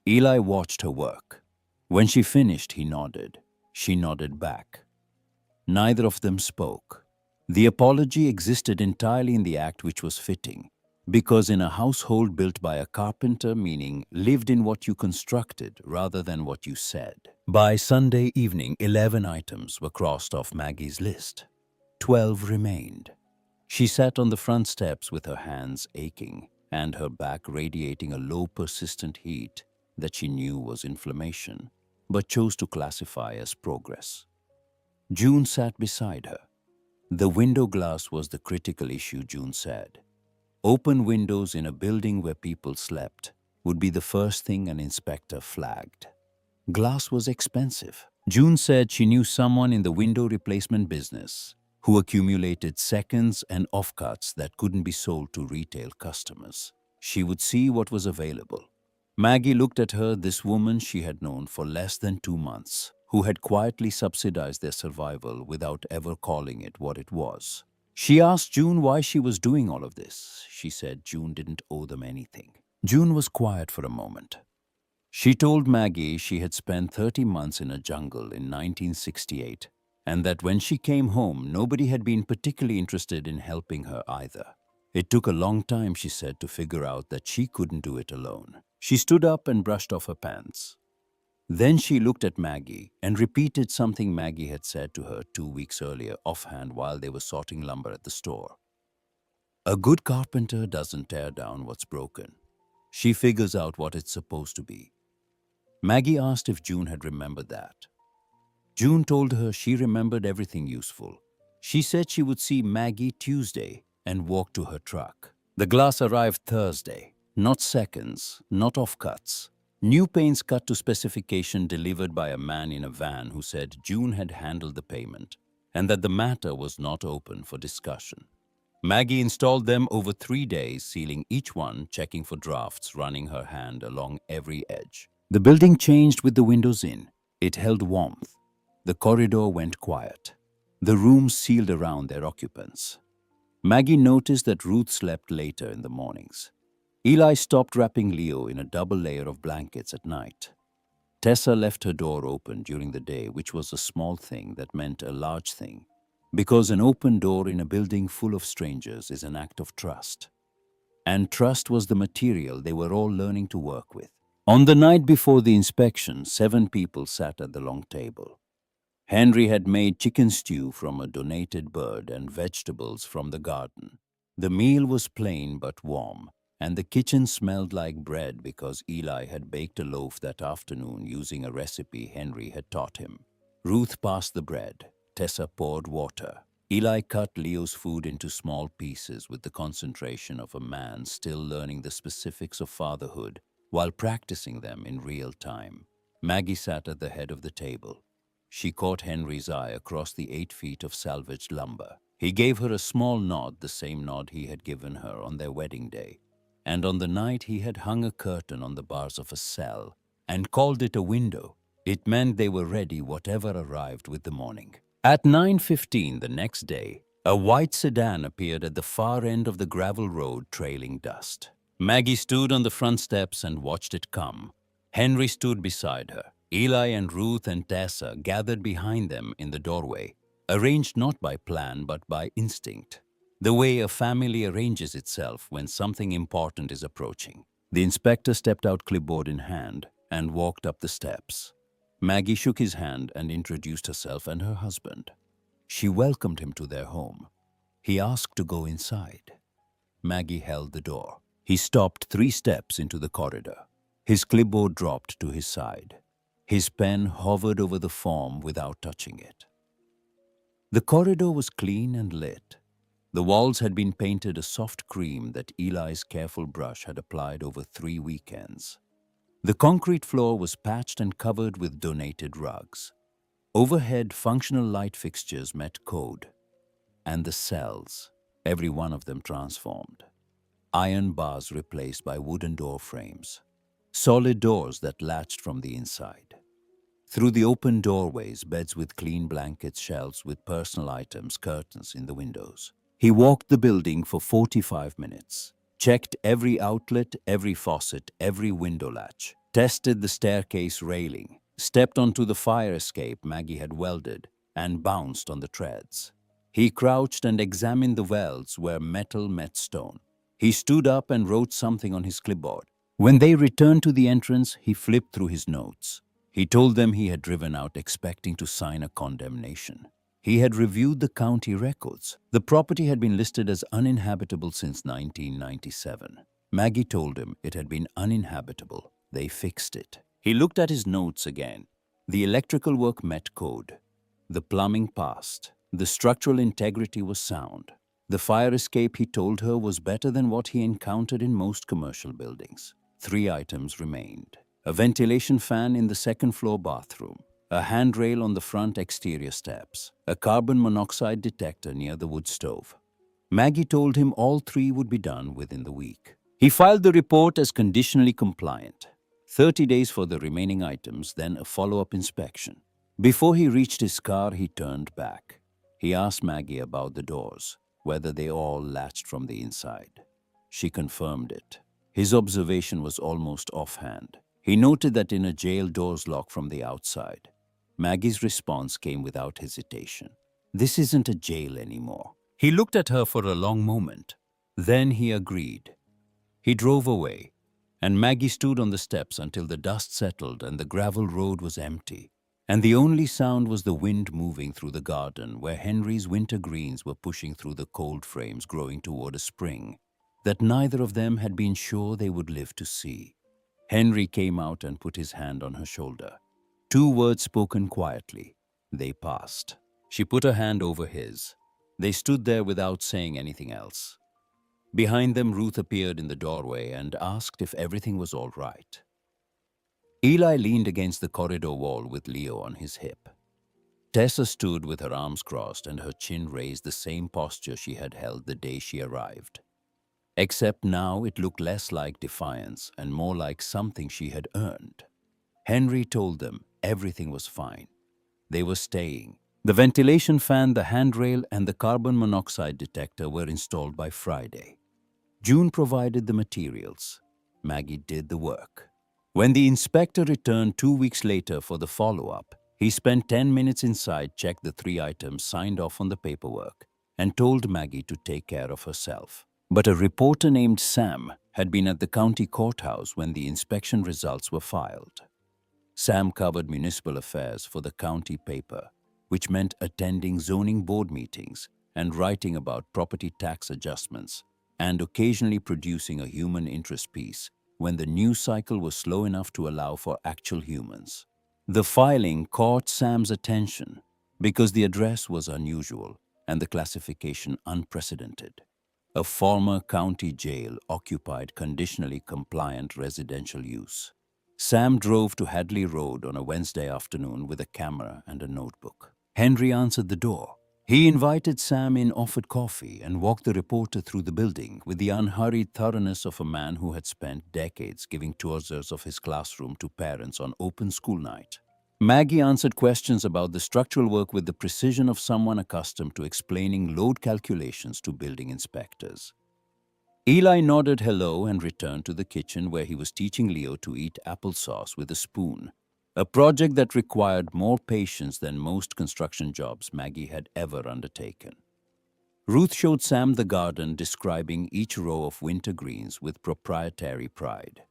Eli watched her work. When she finished, he nodded. She nodded back. Neither of them spoke. The apology existed entirely in the act, which was fitting, because in a household built by a carpenter, meaning lived in what you constructed rather than what you said. By Sunday evening, 11 items were crossed off Maggie's list. 12 remained. She sat on the front steps with her hands aching and her back radiating a low, persistent heat that she knew was inflammation, but chose to classify as progress. June sat beside her. The window glass was the critical issue, June said. Open windows in a building where people slept would be the first thing an inspector flagged. Glass was expensive. June said she knew someone in the window replacement business who accumulated seconds and offcuts that couldn't be sold to retail customers. She would see what was available. Maggie looked at her, this woman she had known for less than 2 months, who had quietly subsidized their survival without ever calling it what it was. She asked June why she was doing all of this. She said June didn't owe them anything. June was quiet for a moment. She told Maggie she had spent 30 months in a jungle in 1968, and that when she came home, nobody had been particularly interested in helping her either. It took a long time, she said, to figure out that she couldn't do it alone. She stood up and brushed off her pants. Then she looked at Maggie and repeated something Maggie had said to her 2 weeks earlier offhand while they were sorting lumber at the store. A good carpenter doesn't tear down what's broken. She figures out what it's supposed to be. Maggie asked if June had remembered that. June told her she remembered everything useful. She said she would see Maggie Tuesday and walk to her truck. The glass arrived Thursday. Not seconds, not offcuts. New paints cut to specification delivered by a man in a van who said June had handled the payment and that the matter was not open for discussion. Maggie installed them over 3 days, sealing each one, checking for drafts, running her hand along every edge. The building changed with the windows in. It held warmth. The corridor went quiet. The rooms sealed around their occupants. Maggie noticed that Ruth slept later in the mornings. Eli stopped wrapping Leo in a double layer of blankets at night. Tessa left her door open during the day, which was a small thing that meant a large thing, because an open door in a building full of strangers is an act of trust. And trust was the material they were all learning to work with. On the night before the inspection, 7 people sat at the long table. Henry had made chicken stew from a donated bird and vegetables from the garden. The meal was plain but warm, and the kitchen smelled like bread because Eli had baked a loaf that afternoon using a recipe Henry had taught him. Ruth passed the bread. Tessa poured water. Eli cut Leo's food into small pieces with the concentration of a man still learning the specifics of fatherhood while practicing them in real time. Maggie sat at the head of the table. She caught Henry's eye across the 8 feet of salvaged lumber. He gave her a small nod, the same nod he had given her on their wedding day, and on the night he had hung a curtain on the bars of a cell and called it a window. It meant they were ready whatever arrived with the morning. At 9:15 the next day, a white sedan appeared at the far end of the gravel road trailing dust. Maggie stood on the front steps and watched it come. Henry stood beside her. Eli and Ruth and Tessa gathered behind them in the doorway, arranged not by plan but by instinct, the way a family arranges itself when something important is approaching. The inspector stepped out, clipboard in hand, and walked up the steps. Maggie shook his hand and introduced herself and her husband. She welcomed him to their home. He asked to go inside. Maggie held the door. He stopped 3 steps into the corridor. His clipboard dropped to his side. His pen hovered over the form without touching it. The corridor was clean and lit. The walls had been painted a soft cream that Eli's careful brush had applied over 3 weekends. The concrete floor was patched and covered with donated rugs. Overhead, functional light fixtures met code. And the cells, every one of them transformed. Iron bars replaced by wooden door frames. Solid doors that latched from the inside. Through the open doorways, beds with clean blankets, shelves with personal items, curtains in the windows. He walked the building for 45 minutes, checked every outlet, every faucet, every window latch, tested the staircase railing, stepped onto the fire escape Maggie had welded, and bounced on the treads. He crouched and examined the welds where metal met stone. He stood up and wrote something on his clipboard. When they returned to the entrance, he flipped through his notes. He told them he had driven out expecting to sign a condemnation. He had reviewed the county records. The property had been listed as uninhabitable since 1997. Maggie told him it had been uninhabitable. They fixed it. He looked at his notes again. The electrical work met code. The plumbing passed. The structural integrity was sound. The fire escape, he told her, was better than what he encountered in most commercial buildings. 3 items remained. A ventilation fan in the second-floor bathroom, a handrail on the front exterior steps, a carbon monoxide detector near the wood stove. Maggie told him all 3 would be done within the week. He filed the report as conditionally compliant. 30 days for the remaining items, then a follow-up inspection. Before he reached his car, he turned back. He asked Maggie about the doors, whether they all latched from the inside. She confirmed it. His observation was almost offhand. He noted that in a jail, doors lock from the outside. Maggie's response came without hesitation. This isn't a jail anymore. He looked at her for a long moment. Then he agreed. He drove away, and Maggie stood on the steps until the dust settled and the gravel road was empty. And the only sound was the wind moving through the garden where Henry's winter greens were pushing through the cold frames growing toward a spring that neither of them had been sure they would live to see. Henry came out and put his hand on her shoulder. 2 words spoken quietly. They passed. She put her hand over his. They stood there without saying anything else. Behind them, Ruth appeared in the doorway and asked if everything was all right. Eli leaned against the corridor wall with Leo on his hip. Tessa stood with her arms crossed and her chin raised, the same posture she had held the day she arrived. Except now it looked less like defiance and more like something she had earned. Henry told them everything was fine. They were staying. The ventilation fan, the handrail, and the carbon monoxide detector were installed by Friday. June provided the materials. Maggie did the work. When the inspector returned 2 weeks later for the follow-up, he spent 10 minutes inside, checked the 3 items, signed off on the paperwork, and told Maggie to take care of herself. But a reporter named Sam had been at the county courthouse when the inspection results were filed. Sam covered municipal affairs for the county paper, which meant attending zoning board meetings and writing about property tax adjustments, and occasionally producing a human interest piece when the news cycle was slow enough to allow for actual humans. The filing caught Sam's attention because the address was unusual and the classification unprecedented. A former county jail occupied conditionally compliant residential use. Sam drove to Hadley Road on a Wednesday afternoon with a camera and a notebook. Henry answered the door. He invited Sam in, offered coffee, and walked the reporter through the building with the unhurried thoroughness of a man who had spent decades giving tours of his classroom to parents on open school night. Maggie answered questions about the structural work with the precision of someone accustomed to explaining load calculations to building inspectors. Eli nodded hello and returned to the kitchen where he was teaching Leo to eat applesauce with a spoon, a project that required more patience than most construction jobs Maggie had ever undertaken. Ruth showed Sam the garden, describing each row of winter greens with proprietary pride.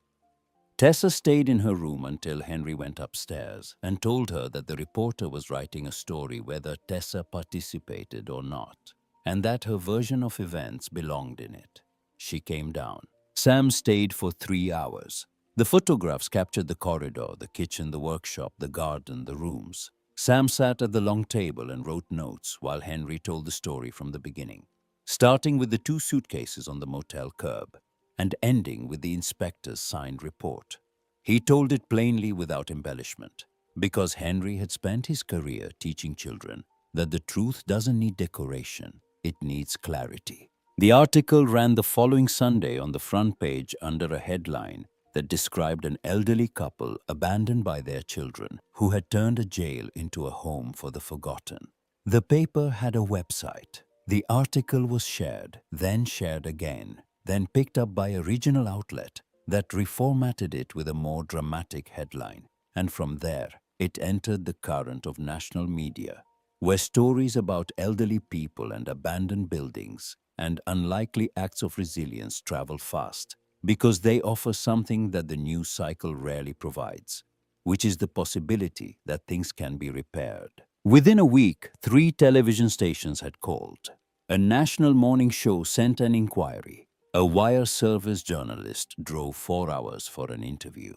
Tessa stayed in her room until Henry went upstairs and told her that the reporter was writing a story whether Tessa participated or not, and that her version of events belonged in it. She came down. Sam stayed for 3 hours. The photographs captured the corridor, the kitchen, the workshop, the garden, the rooms. Sam sat at the long table and wrote notes while Henry told the story from the beginning, starting with the 2 suitcases on the motel curb and ending with the inspector's signed report. He told it plainly without embellishment, because Henry had spent his career teaching children that the truth doesn't need decoration, it needs clarity. The article ran the following Sunday on the front page under a headline that described an elderly couple abandoned by their children who had turned a jail into a home for the forgotten. The paper had a website. The article was shared, then shared again, then picked up by a regional outlet that reformatted it with a more dramatic headline. And from there, it entered the current of national media, where stories about elderly people and abandoned buildings and unlikely acts of resilience travel fast, because they offer something that the news cycle rarely provides, which is the possibility that things can be repaired. Within a week, 3 television stations had called. A national morning show sent an inquiry. A wire service journalist drove 4 hours for an interview.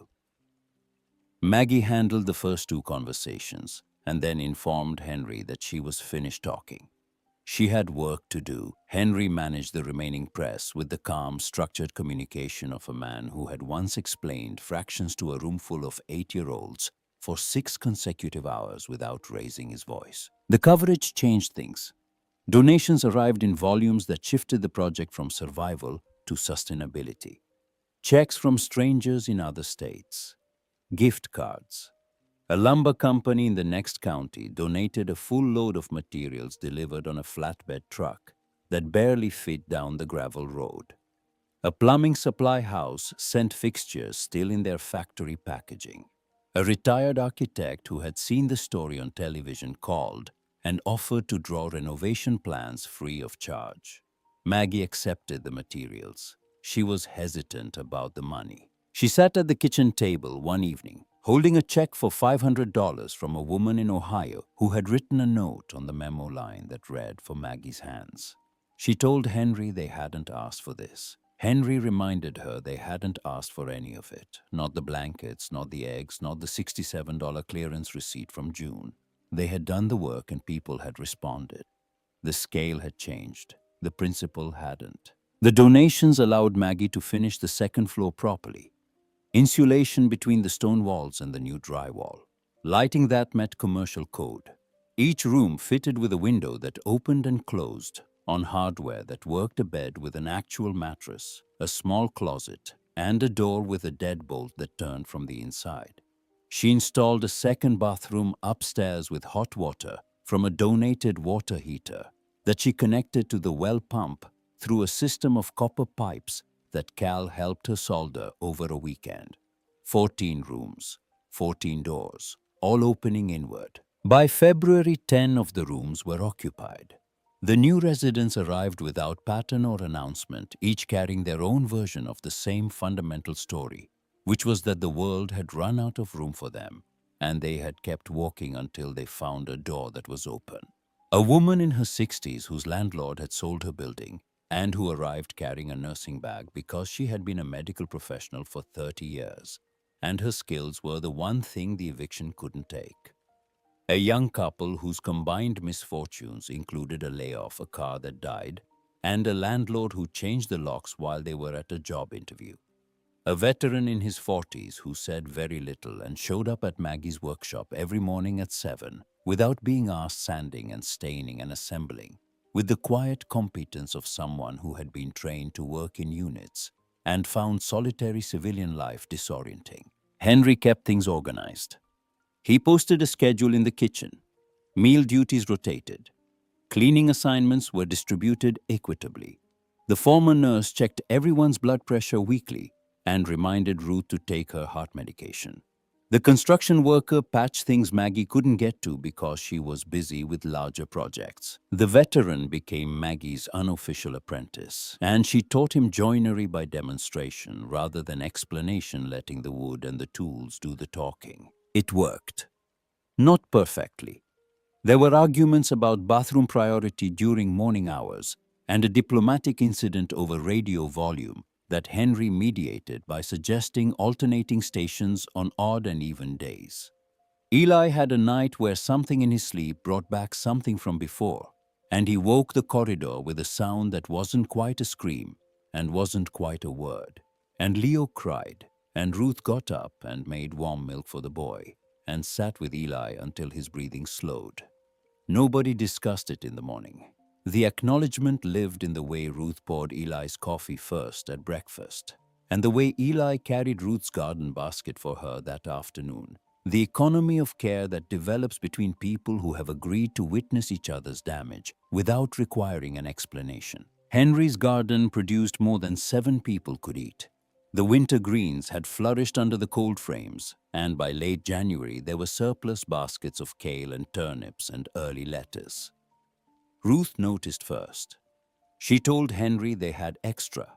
Maggie handled the first 2 conversations and then informed Henry that she was finished talking. She had work to do. Henry managed the remaining press with the calm, structured communication of a man who had once explained fractions to a roomful of 8-year-olds for 6 consecutive hours without raising his voice. The coverage changed things. Donations arrived in volumes that shifted the project from survival to sustainability. Checks from strangers in other states. Gift cards. A lumber company in the next county donated a full load of materials delivered on a flatbed truck that barely fit down the gravel road. A plumbing supply house sent fixtures still in their factory packaging. A retired architect who had seen the story on television called and offered to draw renovation plans free of charge. Maggie accepted the materials. She was hesitant about the money. She sat at the kitchen table one evening, holding a check for $500 from a woman in Ohio who had written a note on the memo line that read, "For Maggie's hands." She told Henry they hadn't asked for this. Henry reminded her they hadn't asked for any of it. Not the blankets, not the eggs, not the $67 clearance receipt from June. They had done the work and people had responded. The scale had changed. The principle hadn't. The donations allowed Maggie to finish the second floor properly. Insulation between the stone walls and the new drywall. Lighting that met commercial code. Each room fitted with a window that opened and closed on hardware that worked, a bed with an actual mattress, a small closet, and a door with a deadbolt that turned from the inside. She installed a second bathroom upstairs with hot water from a donated water heater that she connected to the well pump through a system of copper pipes that Cal helped her solder over a weekend. 14 rooms, 14 doors, all opening inward. By February, 10 of the rooms were occupied. The new residents arrived without pattern or announcement, each carrying their own version of the same fundamental story, which was that the world had run out of room for them, and they had kept walking until they found a door that was open. A woman in her 60s whose landlord had sold her building and who arrived carrying a nursing bag because she had been a medical professional for 30 years, and her skills were the one thing the eviction couldn't take. A young couple whose combined misfortunes included a layoff, a car that died, and a landlord who changed the locks while they were at a job interview. A veteran in his 40s who said very little and showed up at Maggie's workshop every morning at 7 without being asked, sanding and staining and assembling, with the quiet competence of someone who had been trained to work in units and found solitary civilian life disorienting. Henry kept things organized. He posted a schedule in the kitchen. Meal duties rotated. Cleaning assignments were distributed equitably. The former nurse checked everyone's blood pressure weekly and reminded Ruth to take her heart medication. The construction worker patched things Maggie couldn't get to because she was busy with larger projects. The veteran became Maggie's unofficial apprentice, and she taught him joinery by demonstration rather than explanation, letting the wood and the tools do the talking. It worked. Not perfectly. There were arguments about bathroom priority during morning hours and a diplomatic incident over radio volume that Henry mediated by suggesting alternating stations on odd and even days. Eli had a night where something in his sleep brought back something from before, and he woke the corridor with a sound that wasn't quite a scream and wasn't quite a word. And Leo cried, and Ruth got up and made warm milk for the boy and sat with Eli until his breathing slowed. Nobody discussed it in the morning. The acknowledgement lived in the way Ruth poured Eli's coffee first at breakfast, and the way Eli carried Ruth's garden basket for her that afternoon. The economy of care that develops between people who have agreed to witness each other's damage without requiring an explanation. Henry's garden produced more than 7 people could eat. The winter greens had flourished under the cold frames, and by late January there were surplus baskets of kale and turnips and early lettuce. Ruth noticed first. She told Henry they had extra.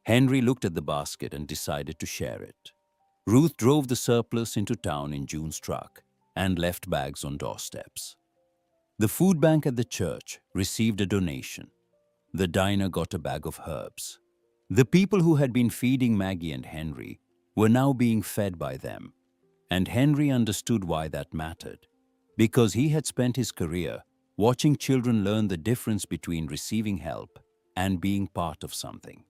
Henry looked at the basket and decided to share it. Ruth drove the surplus into town in June's truck and left bags on doorsteps. The food bank at the church received a donation. The diner got a bag of herbs. The people who had been feeding Maggie and Henry were now being fed by them, and Henry understood why that mattered, because he had spent his career watching children learn the difference between receiving help and being part of something.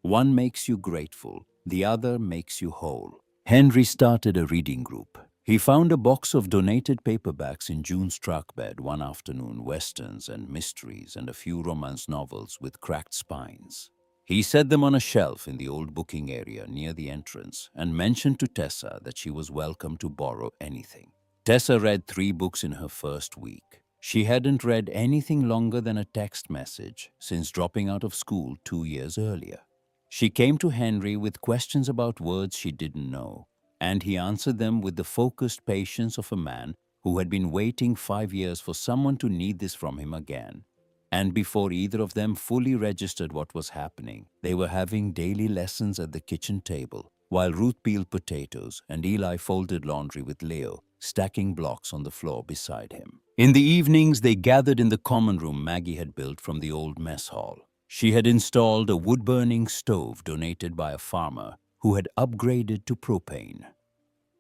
One makes you grateful, the other makes you whole. Henry started a reading group. He found a box of donated paperbacks in June's truck bed one afternoon, westerns and mysteries and a few romance novels with cracked spines. He set them on a shelf in the old booking area near the entrance and mentioned to Tessa that she was welcome to borrow anything. Tessa read 3 books in her first week. She hadn't read anything longer than a text message since dropping out of school 2 years earlier. She came to Henry with questions about words she didn't know, and he answered them with the focused patience of a man who had been waiting 5 years for someone to need this from him again. And before either of them fully registered what was happening, they were having daily lessons at the kitchen table, while Ruth peeled potatoes and Eli folded laundry with Leo, stacking blocks on the floor beside him. In the evenings, they gathered in the common room Maggie had built from the old mess hall. She had installed a wood-burning stove donated by a farmer who had upgraded to propane.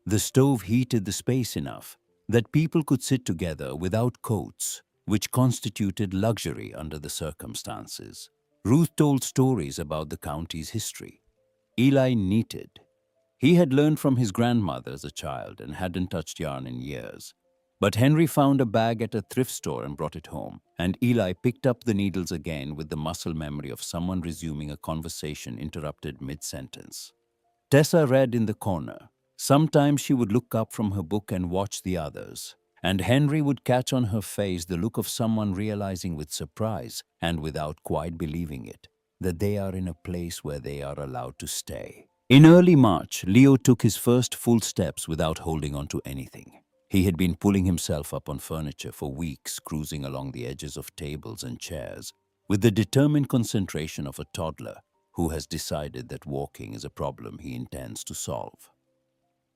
The stove heated the space enough that people could sit together without coats, which constituted luxury under the circumstances. Ruth told stories about the county's history. Eli knitted. He had learned from his grandmother as a child and hadn't touched yarn in years. But Henry found a bag at a thrift store and brought it home, and Eli picked up the needles again with the muscle memory of someone resuming a conversation interrupted mid-sentence. Tessa read in the corner. Sometimes she would look up from her book and watch the others, and Henry would catch on her face the look of someone realizing with surprise and without quite believing it that they are in a place where they are allowed to stay. In early March, Leo took his first full steps without holding on to anything. He had been pulling himself up on furniture for weeks, cruising along the edges of tables and chairs, with the determined concentration of a toddler who has decided that walking is a problem he intends to solve.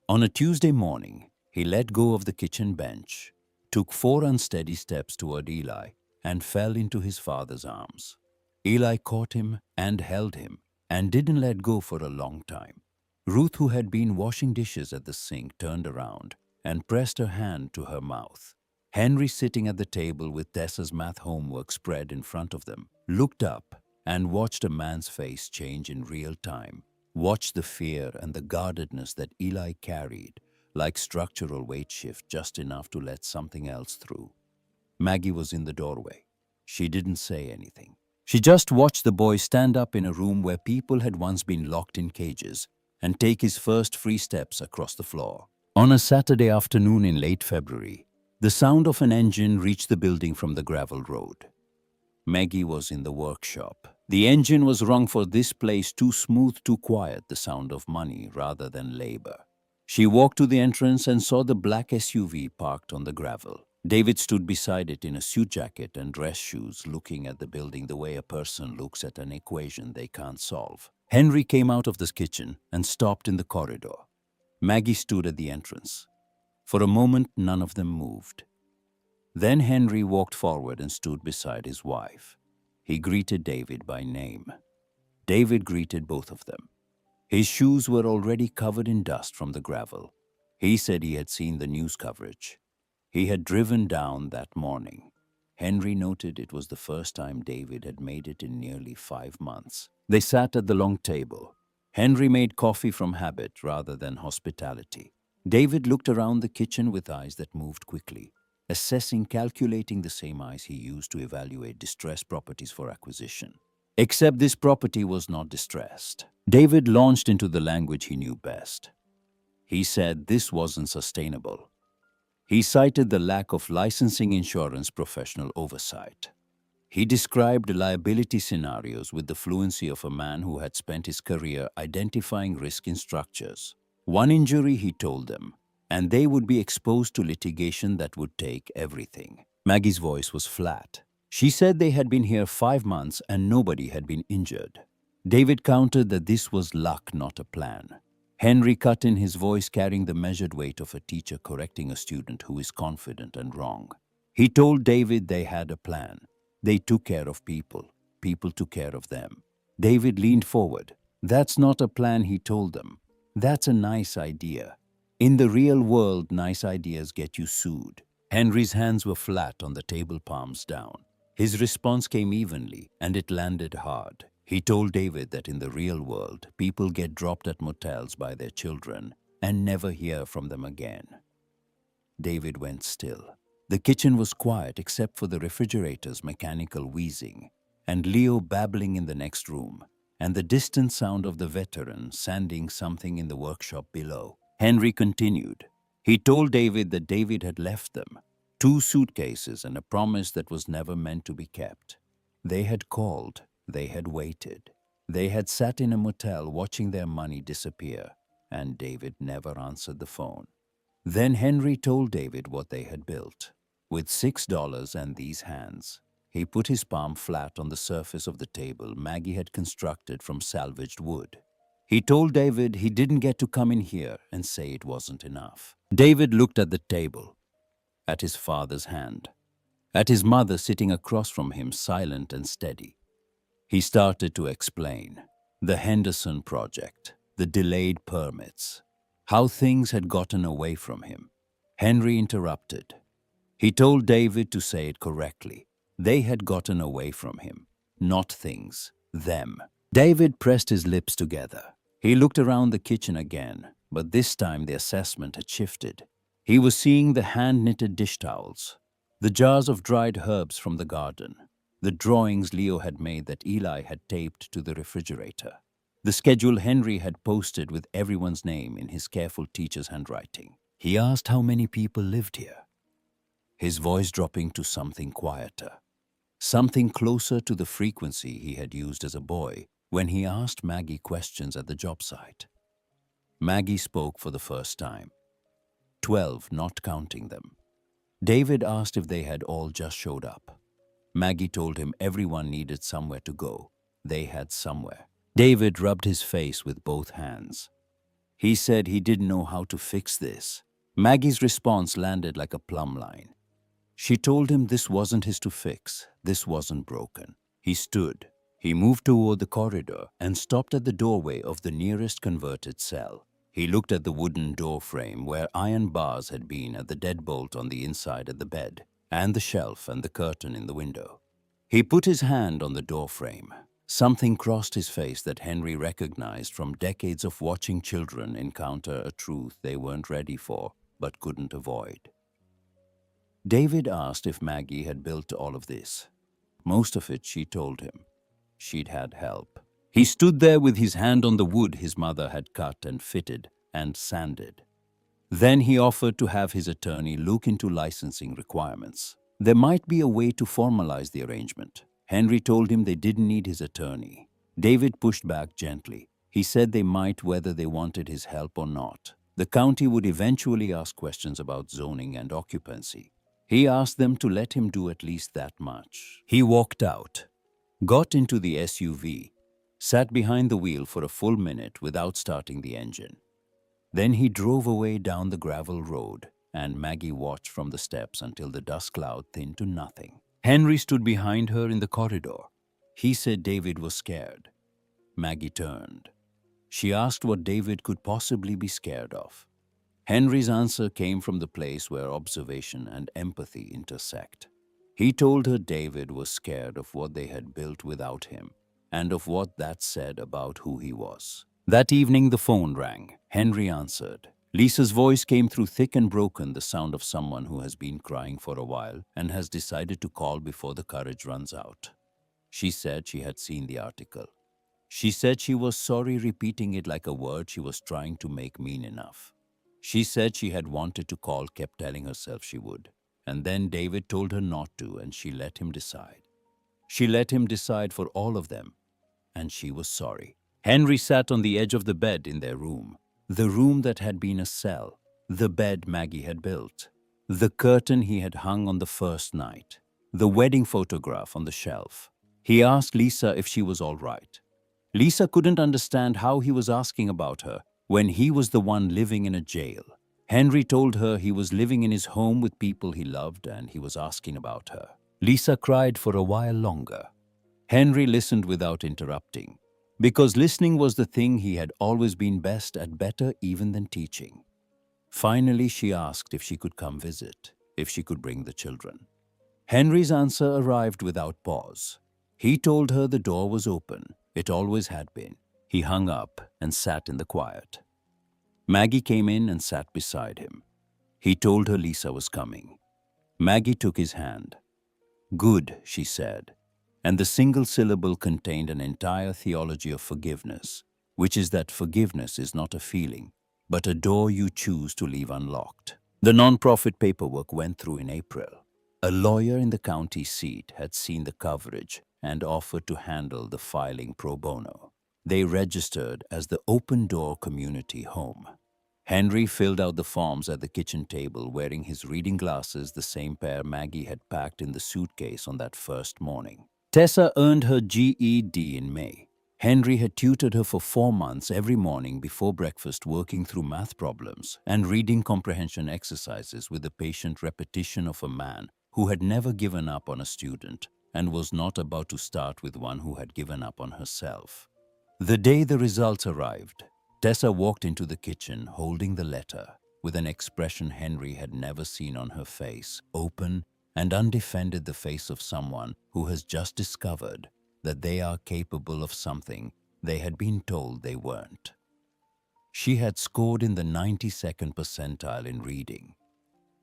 On a Tuesday morning, he let go of the kitchen bench, took 4 unsteady steps toward Eli, and fell into his father's arms. Eli caught him and held him, and didn't let go for a long time. Ruth, who had been washing dishes at the sink, turned around and pressed her hand to her mouth. Henry, sitting at the table with Tessa's math homework spread in front of them, looked up and watched a man's face change in real time, watched the fear and the guardedness that Eli carried, like structural weight shift, just enough to let something else through. Maggie was in the doorway. She didn't say anything. She just watched the boy stand up in a room where people had once been locked in cages and take his first free steps across the floor. On a Saturday afternoon in late February, the sound of an engine reached the building from the gravel road. Maggie was in the workshop. The engine was rung for this place too smooth, too quiet, the sound of money rather than labor. She walked to the entrance and saw the black SUV parked on the gravel. David stood beside it in a suit jacket and dress shoes, looking at the building the way a person looks at an equation they can't solve. Henry came out of the kitchen and stopped in the corridor. Maggie stood at the entrance. For a moment, none of them moved. Then Henry walked forward and stood beside his wife. He greeted David by name. David greeted both of them. His shoes were already covered in dust from the gravel. He said he had seen the news coverage. He had driven down that morning. Henry noted it was the first time David had made it in nearly 5 months. They sat at the long table. Henry made coffee from habit rather than hospitality. David looked around the kitchen with eyes that moved quickly, assessing, calculating, the same eyes he used to evaluate distressed properties for acquisition. Except this property was not distressed. David launched into the language he knew best. He said this wasn't sustainable. He cited the lack of licensing, insurance, professional oversight. He described liability scenarios with the fluency of a man who had spent his career identifying risk in structures. One injury, he told them, and they would be exposed to litigation that would take everything. Maggie's voice was flat. She said they had been here 5 months and nobody had been injured. David countered that this was luck, not a plan. Henry cut in, his voice carrying the measured weight of a teacher correcting a student who is confident and wrong. He told David they had a plan. They took care of people. People took care of them. David leaned forward. That's not a plan, he told them. That's a nice idea. In the real world, nice ideas get you sued. Henry's hands were flat on the table, palms down. His response came evenly, and it landed hard. He told David that in the real world, people get dropped at motels by their children and never hear from them again. David went still. The kitchen was quiet except for the refrigerator's mechanical wheezing and Leo babbling in the next room and the distant sound of the veteran sanding something in the workshop below. Henry continued. He told David that David had left them 2 suitcases and a promise that was never meant to be kept. They had called. They had waited. They had sat in a motel watching their money disappear, and David never answered the phone. Then Henry told David what they had built. With $6 and these hands, he put his palm flat on the surface of the table Maggie had constructed from salvaged wood. He told David he didn't get to come in here and say it wasn't enough. David looked at the table, at his father's hand, at his mother sitting across from him, silent and steady. He started to explain the Henderson project, the delayed permits, how things had gotten away from him. Henry interrupted. He told David to say it correctly. They had gotten away from him, not things, them. David pressed his lips together. He looked around the kitchen again, but this time the assessment had shifted. He was seeing the hand-knitted dish towels, the jars of dried herbs from the garden, the drawings Leo had made that Eli had taped to the refrigerator, the schedule Henry had posted with everyone's name in his careful teacher's handwriting. He asked how many people lived here, his voice dropping to something quieter, something closer to the frequency he had used as a boy when he asked Maggie questions at the job site. Maggie spoke for the first time. 12, not counting them. David asked if they had all just showed up. Maggie told him everyone needed somewhere to go. They had somewhere. David rubbed his face with both hands. He said he didn't know how to fix this. Maggie's response landed like a plumb line. She told him this wasn't his to fix. This wasn't broken. He stood. He moved toward the corridor and stopped at the doorway of the nearest converted cell. He looked at the wooden door frame where iron bars had been, at the deadbolt on the inside of the bed, and the shelf and the curtain in the window. He put his hand on the door frame. Something crossed his face that Henry recognized from decades of watching children encounter a truth they weren't ready for but couldn't avoid. David asked if Maggie had built all of this. Most of it, she told him. She'd had help. He stood there with his hand on the wood his mother had cut and fitted and sanded. Then he offered to have his attorney look into licensing requirements. There might be a way to formalize the arrangement. Henry told him they didn't need his attorney. David pushed back gently. He said they might whether they wanted his help or not. The county would eventually ask questions about zoning and occupancy. He asked them to let him do at least that much. He walked out, got into the SUV, sat behind the wheel for a full minute without starting the engine. Then he drove away down the gravel road, and Maggie watched from the steps until the dust cloud thinned to nothing. Henry stood behind her in the corridor. He said David was scared. Maggie turned. She asked what David could possibly be scared of. Henry's answer came from the place where observation and empathy intersect. He told her David was scared of what they had built without him, and of what that said about who he was. That evening the phone rang. Henry answered. Lisa's voice came through thick and broken, the sound of someone who has been crying for a while and has decided to call before the courage runs out. She said she had seen the article. She said she was sorry, repeating it like a word she was trying to make mean enough. She said she had wanted to call, kept telling herself she would. And then David told her not to, and she let him decide. She let him decide for all of them, and she was sorry. Henry sat on the edge of the bed in their room, the room that had been a cell, the bed Maggie had built, the curtain he had hung on the first night, the wedding photograph on the shelf. He asked Lisa if she was all right. Lisa couldn't understand how he was asking about her when he was the one living in a jail. Henry told her he was living in his home with people he loved and he was asking about her. Lisa cried for a while longer. Henry listened without interrupting, because listening was the thing he had always been best at, better even than teaching. Finally, she asked if she could come visit, if she could bring the children. Henry's answer arrived without pause. He told her the door was open. It always had been. He hung up and sat in the quiet. Maggie came in and sat beside him. He told her Lisa was coming. Maggie took his hand. "Good," she said, and the single syllable contained an entire theology of forgiveness, which is that forgiveness is not a feeling, but a door you choose to leave unlocked. The non-profit paperwork went through in April. A lawyer in the county seat had seen the coverage and offered to handle the filing pro bono. They registered as the Open Door Community Home. Henry filled out the forms at the kitchen table, wearing his reading glasses, the same pair Maggie had packed in the suitcase on that first morning. Tessa earned her GED in May. Henry had tutored her for 4 months every morning before breakfast, working through math problems and reading comprehension exercises with the patient repetition of a man who had never given up on a student and was not about to start with one who had given up on herself. The day the results arrived, Tessa walked into the kitchen holding the letter with an expression Henry had never seen on her face, open and undefended, the face of someone who has just discovered that they are capable of something they had been told they weren't. She had scored in the 92nd percentile in reading.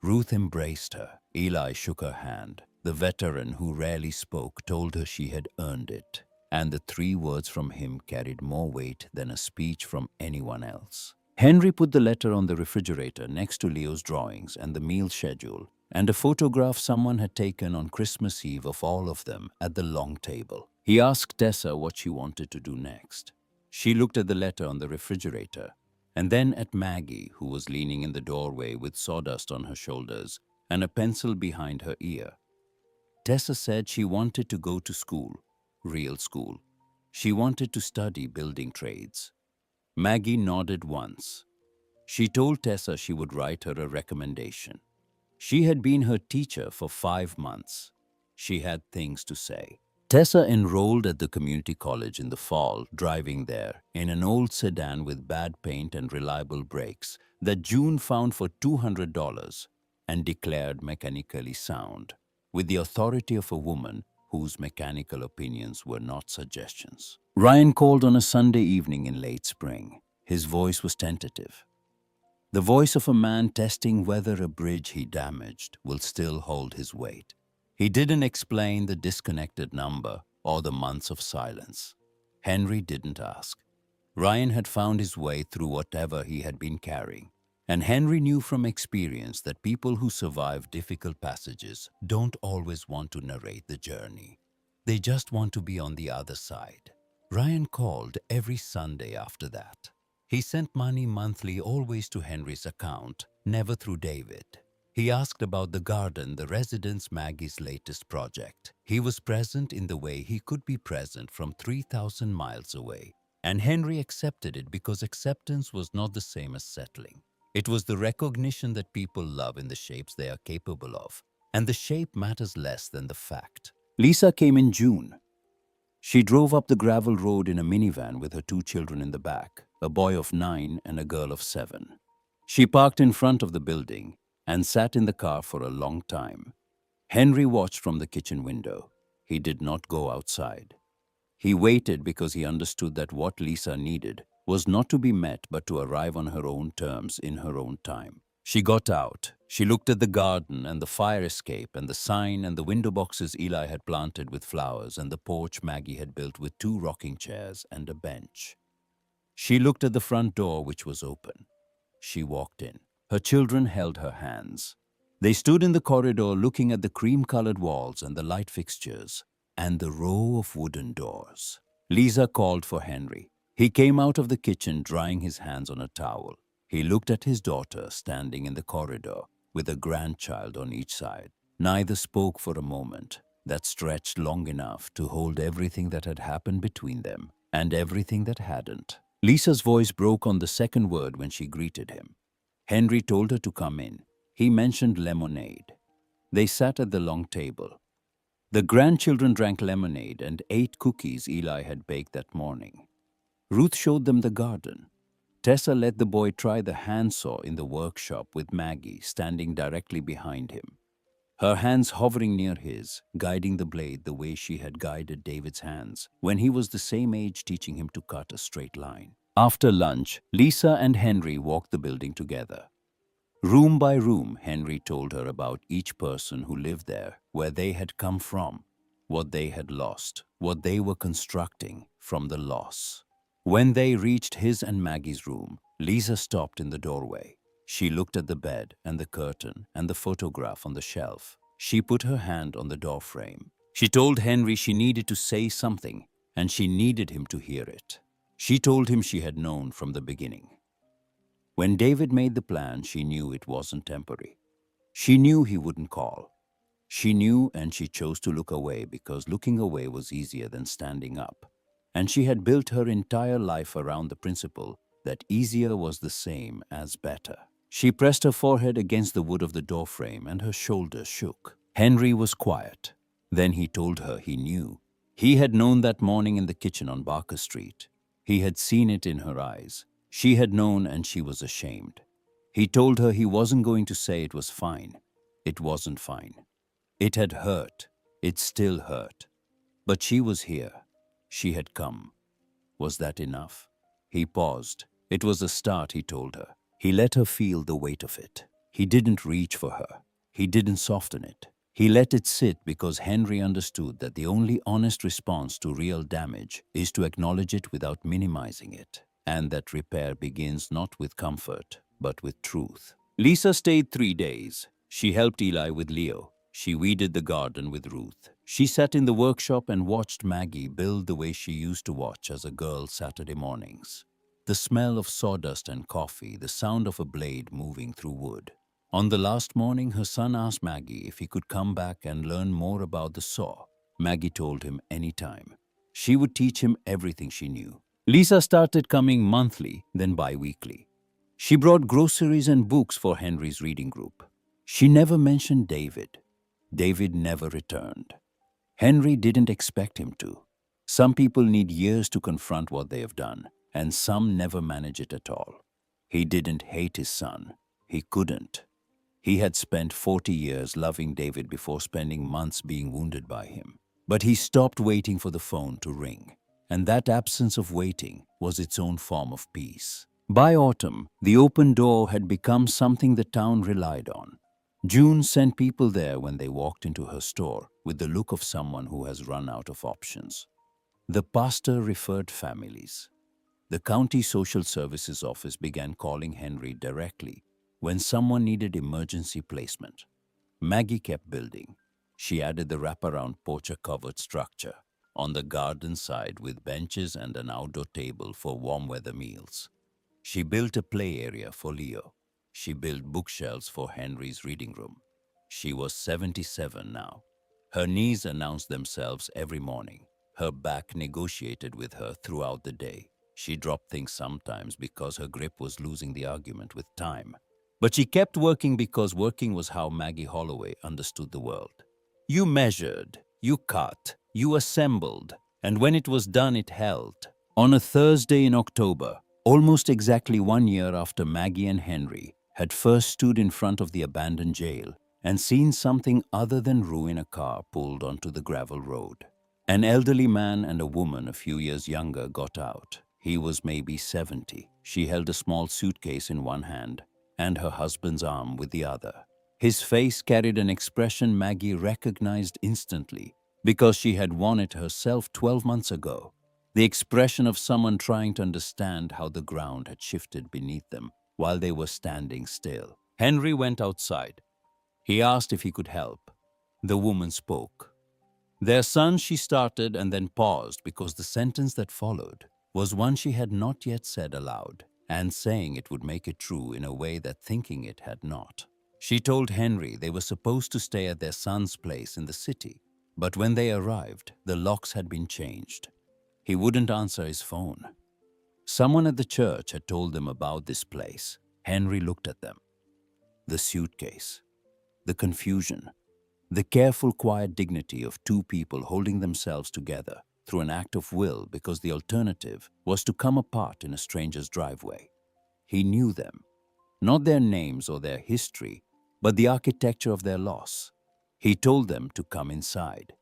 Ruth embraced her. Eli shook her hand. The veteran who rarely spoke told her she had earned it, and the 3 words from him carried more weight than a speech from anyone else. Henry put the letter on the refrigerator next to Leo's drawings and the meal schedule, and a photograph someone had taken on Christmas Eve of all of them at the long table. He asked Tessa what she wanted to do next. She looked at the letter on the refrigerator, and then at Maggie, who was leaning in the doorway with sawdust on her shoulders and a pencil behind her ear. Tessa said she wanted to go to school, real school. She wanted to study building trades. Maggie nodded once. She told Tessa she would write her a recommendation. She had been her teacher for 5 months. She had things to say. Tessa enrolled at the community college in the fall, driving there in an old sedan with bad paint and reliable brakes that June found for $200 and declared mechanically sound. With the authority of a woman, whose mechanical opinions were not suggestions. Ryan called on a Sunday evening in late spring. His voice was tentative. The voice of a man testing whether a bridge he damaged will still hold his weight. He didn't explain the disconnected number or the months of silence. Henry didn't ask. Ryan had found his way through whatever he had been carrying. And Henry knew from experience that people who survive difficult passages don't always want to narrate the journey. They just want to be on the other side. Ryan called every Sunday after that. He sent money monthly always to Henry's account, never through David. He asked about the garden, the residence, Maggie's latest project. He was present in the way he could be present from 3,000 miles away. And Henry accepted it because acceptance was not the same as settling. It was the recognition that people love in the shapes they are capable of, and the shape matters less than the fact. Lisa came in June. She drove up the gravel road in a minivan with her 2 children in the back, a boy of 9 and a girl of 7. She parked in front of the building and sat in the car for a long time. Henry watched from the kitchen window. He did not go outside. He waited because he understood that what Lisa needed was not to be met but to arrive on her own terms in her own time. She got out. She looked at the garden and the fire escape and the sign and the window boxes Eli had planted with flowers and the porch Maggie had built with 2 rocking chairs and a bench. She looked at the front door, which was open. She walked in. Her children held her hands. They stood in the corridor looking at the cream-colored walls and the light fixtures and the row of wooden doors. Lisa called for Henry. He came out of the kitchen drying his hands on a towel. He looked at his daughter standing in the corridor with a grandchild on each side. Neither spoke for a moment that stretched long enough to hold everything that had happened between them and everything that hadn't. Lisa's voice broke on the second word when she greeted him. Henry told her to come in. He mentioned lemonade. They sat at the long table. The grandchildren drank lemonade and ate cookies Eli had baked that morning. Ruth showed them the garden. Tessa let the boy try the handsaw in the workshop with Maggie standing directly behind him, her hands hovering near his, guiding the blade the way she had guided David's hands when he was the same age, teaching him to cut a straight line. After lunch, Lisa and Henry walked the building together. Room by room, Henry told her about each person who lived there, where they had come from, what they had lost, what they were constructing from the loss. When they reached his and Maggie's room, Lisa stopped in the doorway. She looked at the bed and the curtain and the photograph on the shelf. She put her hand on the doorframe. She told Henry she needed to say something, and she needed him to hear it. She told him she had known from the beginning. When David made the plan, she knew it wasn't temporary. She knew he wouldn't call. She knew, and she chose to look away because looking away was easier than standing up. And she had built her entire life around the principle that easier was the same as better. She pressed her forehead against the wood of the doorframe and her shoulders shook. Henry was quiet. Then he told her he knew. He had known that morning in the kitchen on Barker Street. He had seen it in her eyes. She had known, and she was ashamed. He told her he wasn't going to say it was fine. It wasn't fine. It had hurt. It still hurt. But she was here. She had come. Was that enough? He paused. It was a start, he told her. He let her feel the weight of it. He didn't reach for her. He didn't soften it. He let it sit because Henry understood that the only honest response to real damage is to acknowledge it without minimizing it, and that repair begins not with comfort, but with truth. Lisa stayed 3 days. She helped Eli with Leo. She weeded the garden with Ruth. She sat in the workshop and watched Maggie build the way she used to watch as a girl Saturday mornings. The smell of sawdust and coffee, the sound of a blade moving through wood. On the last morning, her son asked Maggie if he could come back and learn more about the saw. Maggie told him anytime. She would teach him everything she knew. Lisa started coming monthly, then bi-weekly. She brought groceries and books for Henry's reading group. She never mentioned David. David never returned. Henry didn't expect him to. Some people need years to confront what they have done, and some never manage it at all. He didn't hate his son. He couldn't. He had spent 40 years loving David before spending months being wounded by him. But he stopped waiting for the phone to ring, and that absence of waiting was its own form of peace. By autumn, the open door had become something the town relied on. June sent people there when they walked into her store with the look of someone who has run out of options. The pastor referred families. The county social services office began calling Henry directly when someone needed emergency placement. Maggie kept building. She added the wraparound porch-covered structure on the garden side with benches and an outdoor table for warm weather meals. She built a play area for Leo. She built bookshelves for Henry's reading room. She was 77 now. Her knees announced themselves every morning. Her back negotiated with her throughout the day. She dropped things sometimes because her grip was losing the argument with time. But she kept working because working was how Maggie Holloway understood the world. You measured, you cut, you assembled, and when it was done, it held. On a Thursday in October, almost exactly 1 year after Maggie and Henry had first stood in front of the abandoned jail and seen something other than ruin, a car pulled onto the gravel road. An elderly man and a woman a few years younger got out. He was maybe 70. She held a small suitcase in one hand and her husband's arm with the other. His face carried an expression Maggie recognized instantly because she had worn it herself 12 months ago. The expression of someone trying to understand how the ground had shifted beneath them while they were standing still. Henry went outside. He asked if he could help. The woman spoke. "Their son," she started, and then paused because the sentence that followed was one she had not yet said aloud, and saying it would make it true in a way that thinking it had not. She told Henry they were supposed to stay at their son's place in the city, but when they arrived, the locks had been changed. He wouldn't answer his phone. Someone at the church had told them about this place. Henry looked at them. The suitcase, the confusion, the careful, quiet dignity of two people holding themselves together through an act of will because the alternative was to come apart in a stranger's driveway. He knew them, not their names or their history, but the architecture of their loss. He told them to come inside.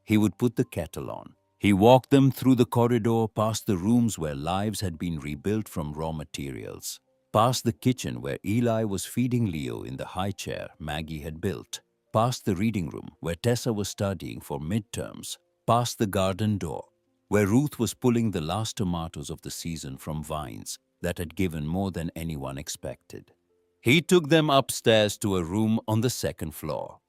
He would put the kettle on. He walked them through the corridor, past the rooms where lives had been rebuilt from raw materials, past the kitchen where Eli was feeding Leo in the high chair Maggie had built, past the reading room where Tessa was studying for midterms, past the garden door where Ruth was pulling the last tomatoes of the season from vines that had given more than anyone expected. He took them upstairs to a room on the second floor.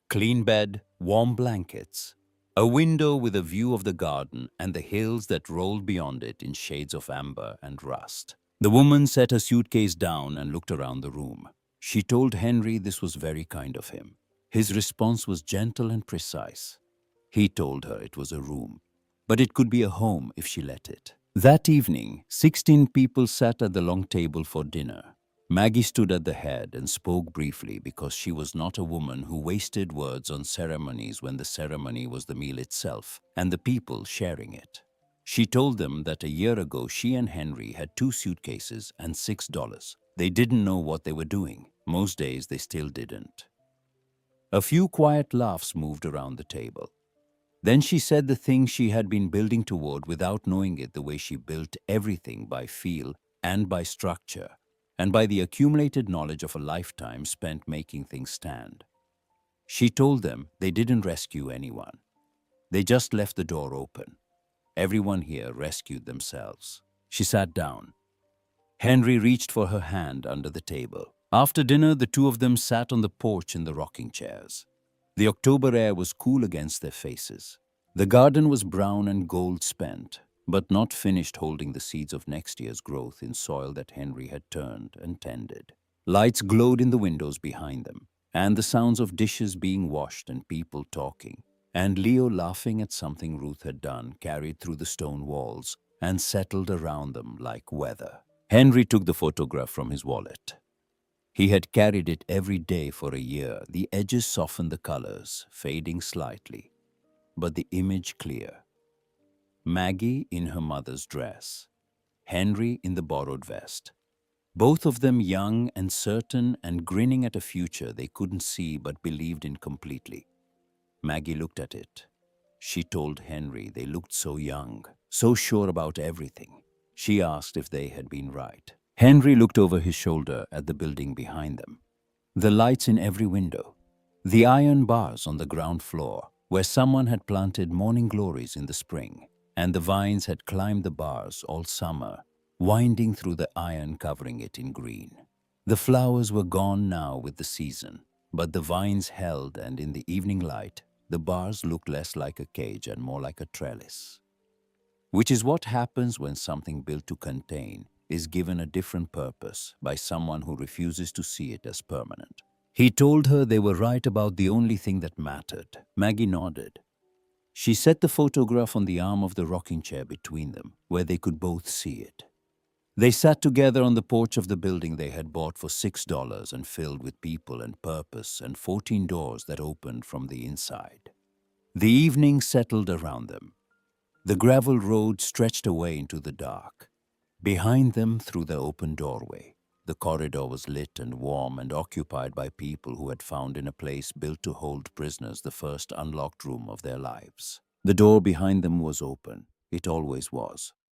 Clean bed, warm blankets, a window with a view of the garden and the hills that rolled beyond it in shades of amber and rust. The woman set her suitcase down and looked around the room. She told Henry this was very kind of him. His response was gentle and precise. He told her it was a room, but it could be a home if she let it. That evening, 16 people sat at the long table for dinner. Maggie stood at the head and spoke briefly because she was not a woman who wasted words on ceremonies when the ceremony was the meal itself and the people sharing it. She told them that a year ago she and Henry had 2 suitcases and $6. They didn't know what they were doing. Most days they still didn't. A few quiet laughs moved around the table. Then she said the thing she had been building toward without knowing it, the way she built everything by feel and by structure, and by the accumulated knowledge of a lifetime spent making things stand. She told them they didn't rescue anyone. They just left the door open. Everyone here rescued themselves. She sat down. Henry reached for her hand under the table. After dinner, the two of them sat on the porch in the rocking chairs. The October air was cool against their faces. The garden was brown and gold spent, but not finished holding the seeds of next year's growth in soil that Henry had turned and tended. Lights glowed in the windows behind them, and the sounds of dishes being washed and people talking, and Leo laughing at something Ruth had done carried through the stone walls and settled around them like weather. Henry took the photograph from his wallet. He had carried it every day for a year. The edges softened the colors, fading slightly, but the image clear. Maggie in her mother's dress, Henry in the borrowed vest. Both of them young and certain and grinning at a future they couldn't see but believed in completely. Maggie looked at it. She told Henry they looked so young, so sure about everything. She asked if they had been right. Henry looked over his shoulder at the building behind them. The lights in every window. The iron bars on the ground floor, where someone had planted morning glories in the spring, and the vines had climbed the bars all summer, winding through the iron covering it in green. The flowers were gone now with the season, but the vines held, and in the evening light, the bars looked less like a cage and more like a trellis. Which is what happens when something built to contain is given a different purpose by someone who refuses to see it as permanent. He told her they were right about the only thing that mattered. Maggie nodded. She set the photograph on the arm of the rocking chair between them, where they could both see it. They sat together on the porch of the building they had bought for $6 and filled with people and purpose and 14 doors that opened from the inside. The evening settled around them. The gravel road stretched away into the dark. Behind them, through the open doorway, the corridor was lit and warm and occupied by people who had found in a place built to hold prisoners the first unlocked room of their lives. The door behind them was open. It always was.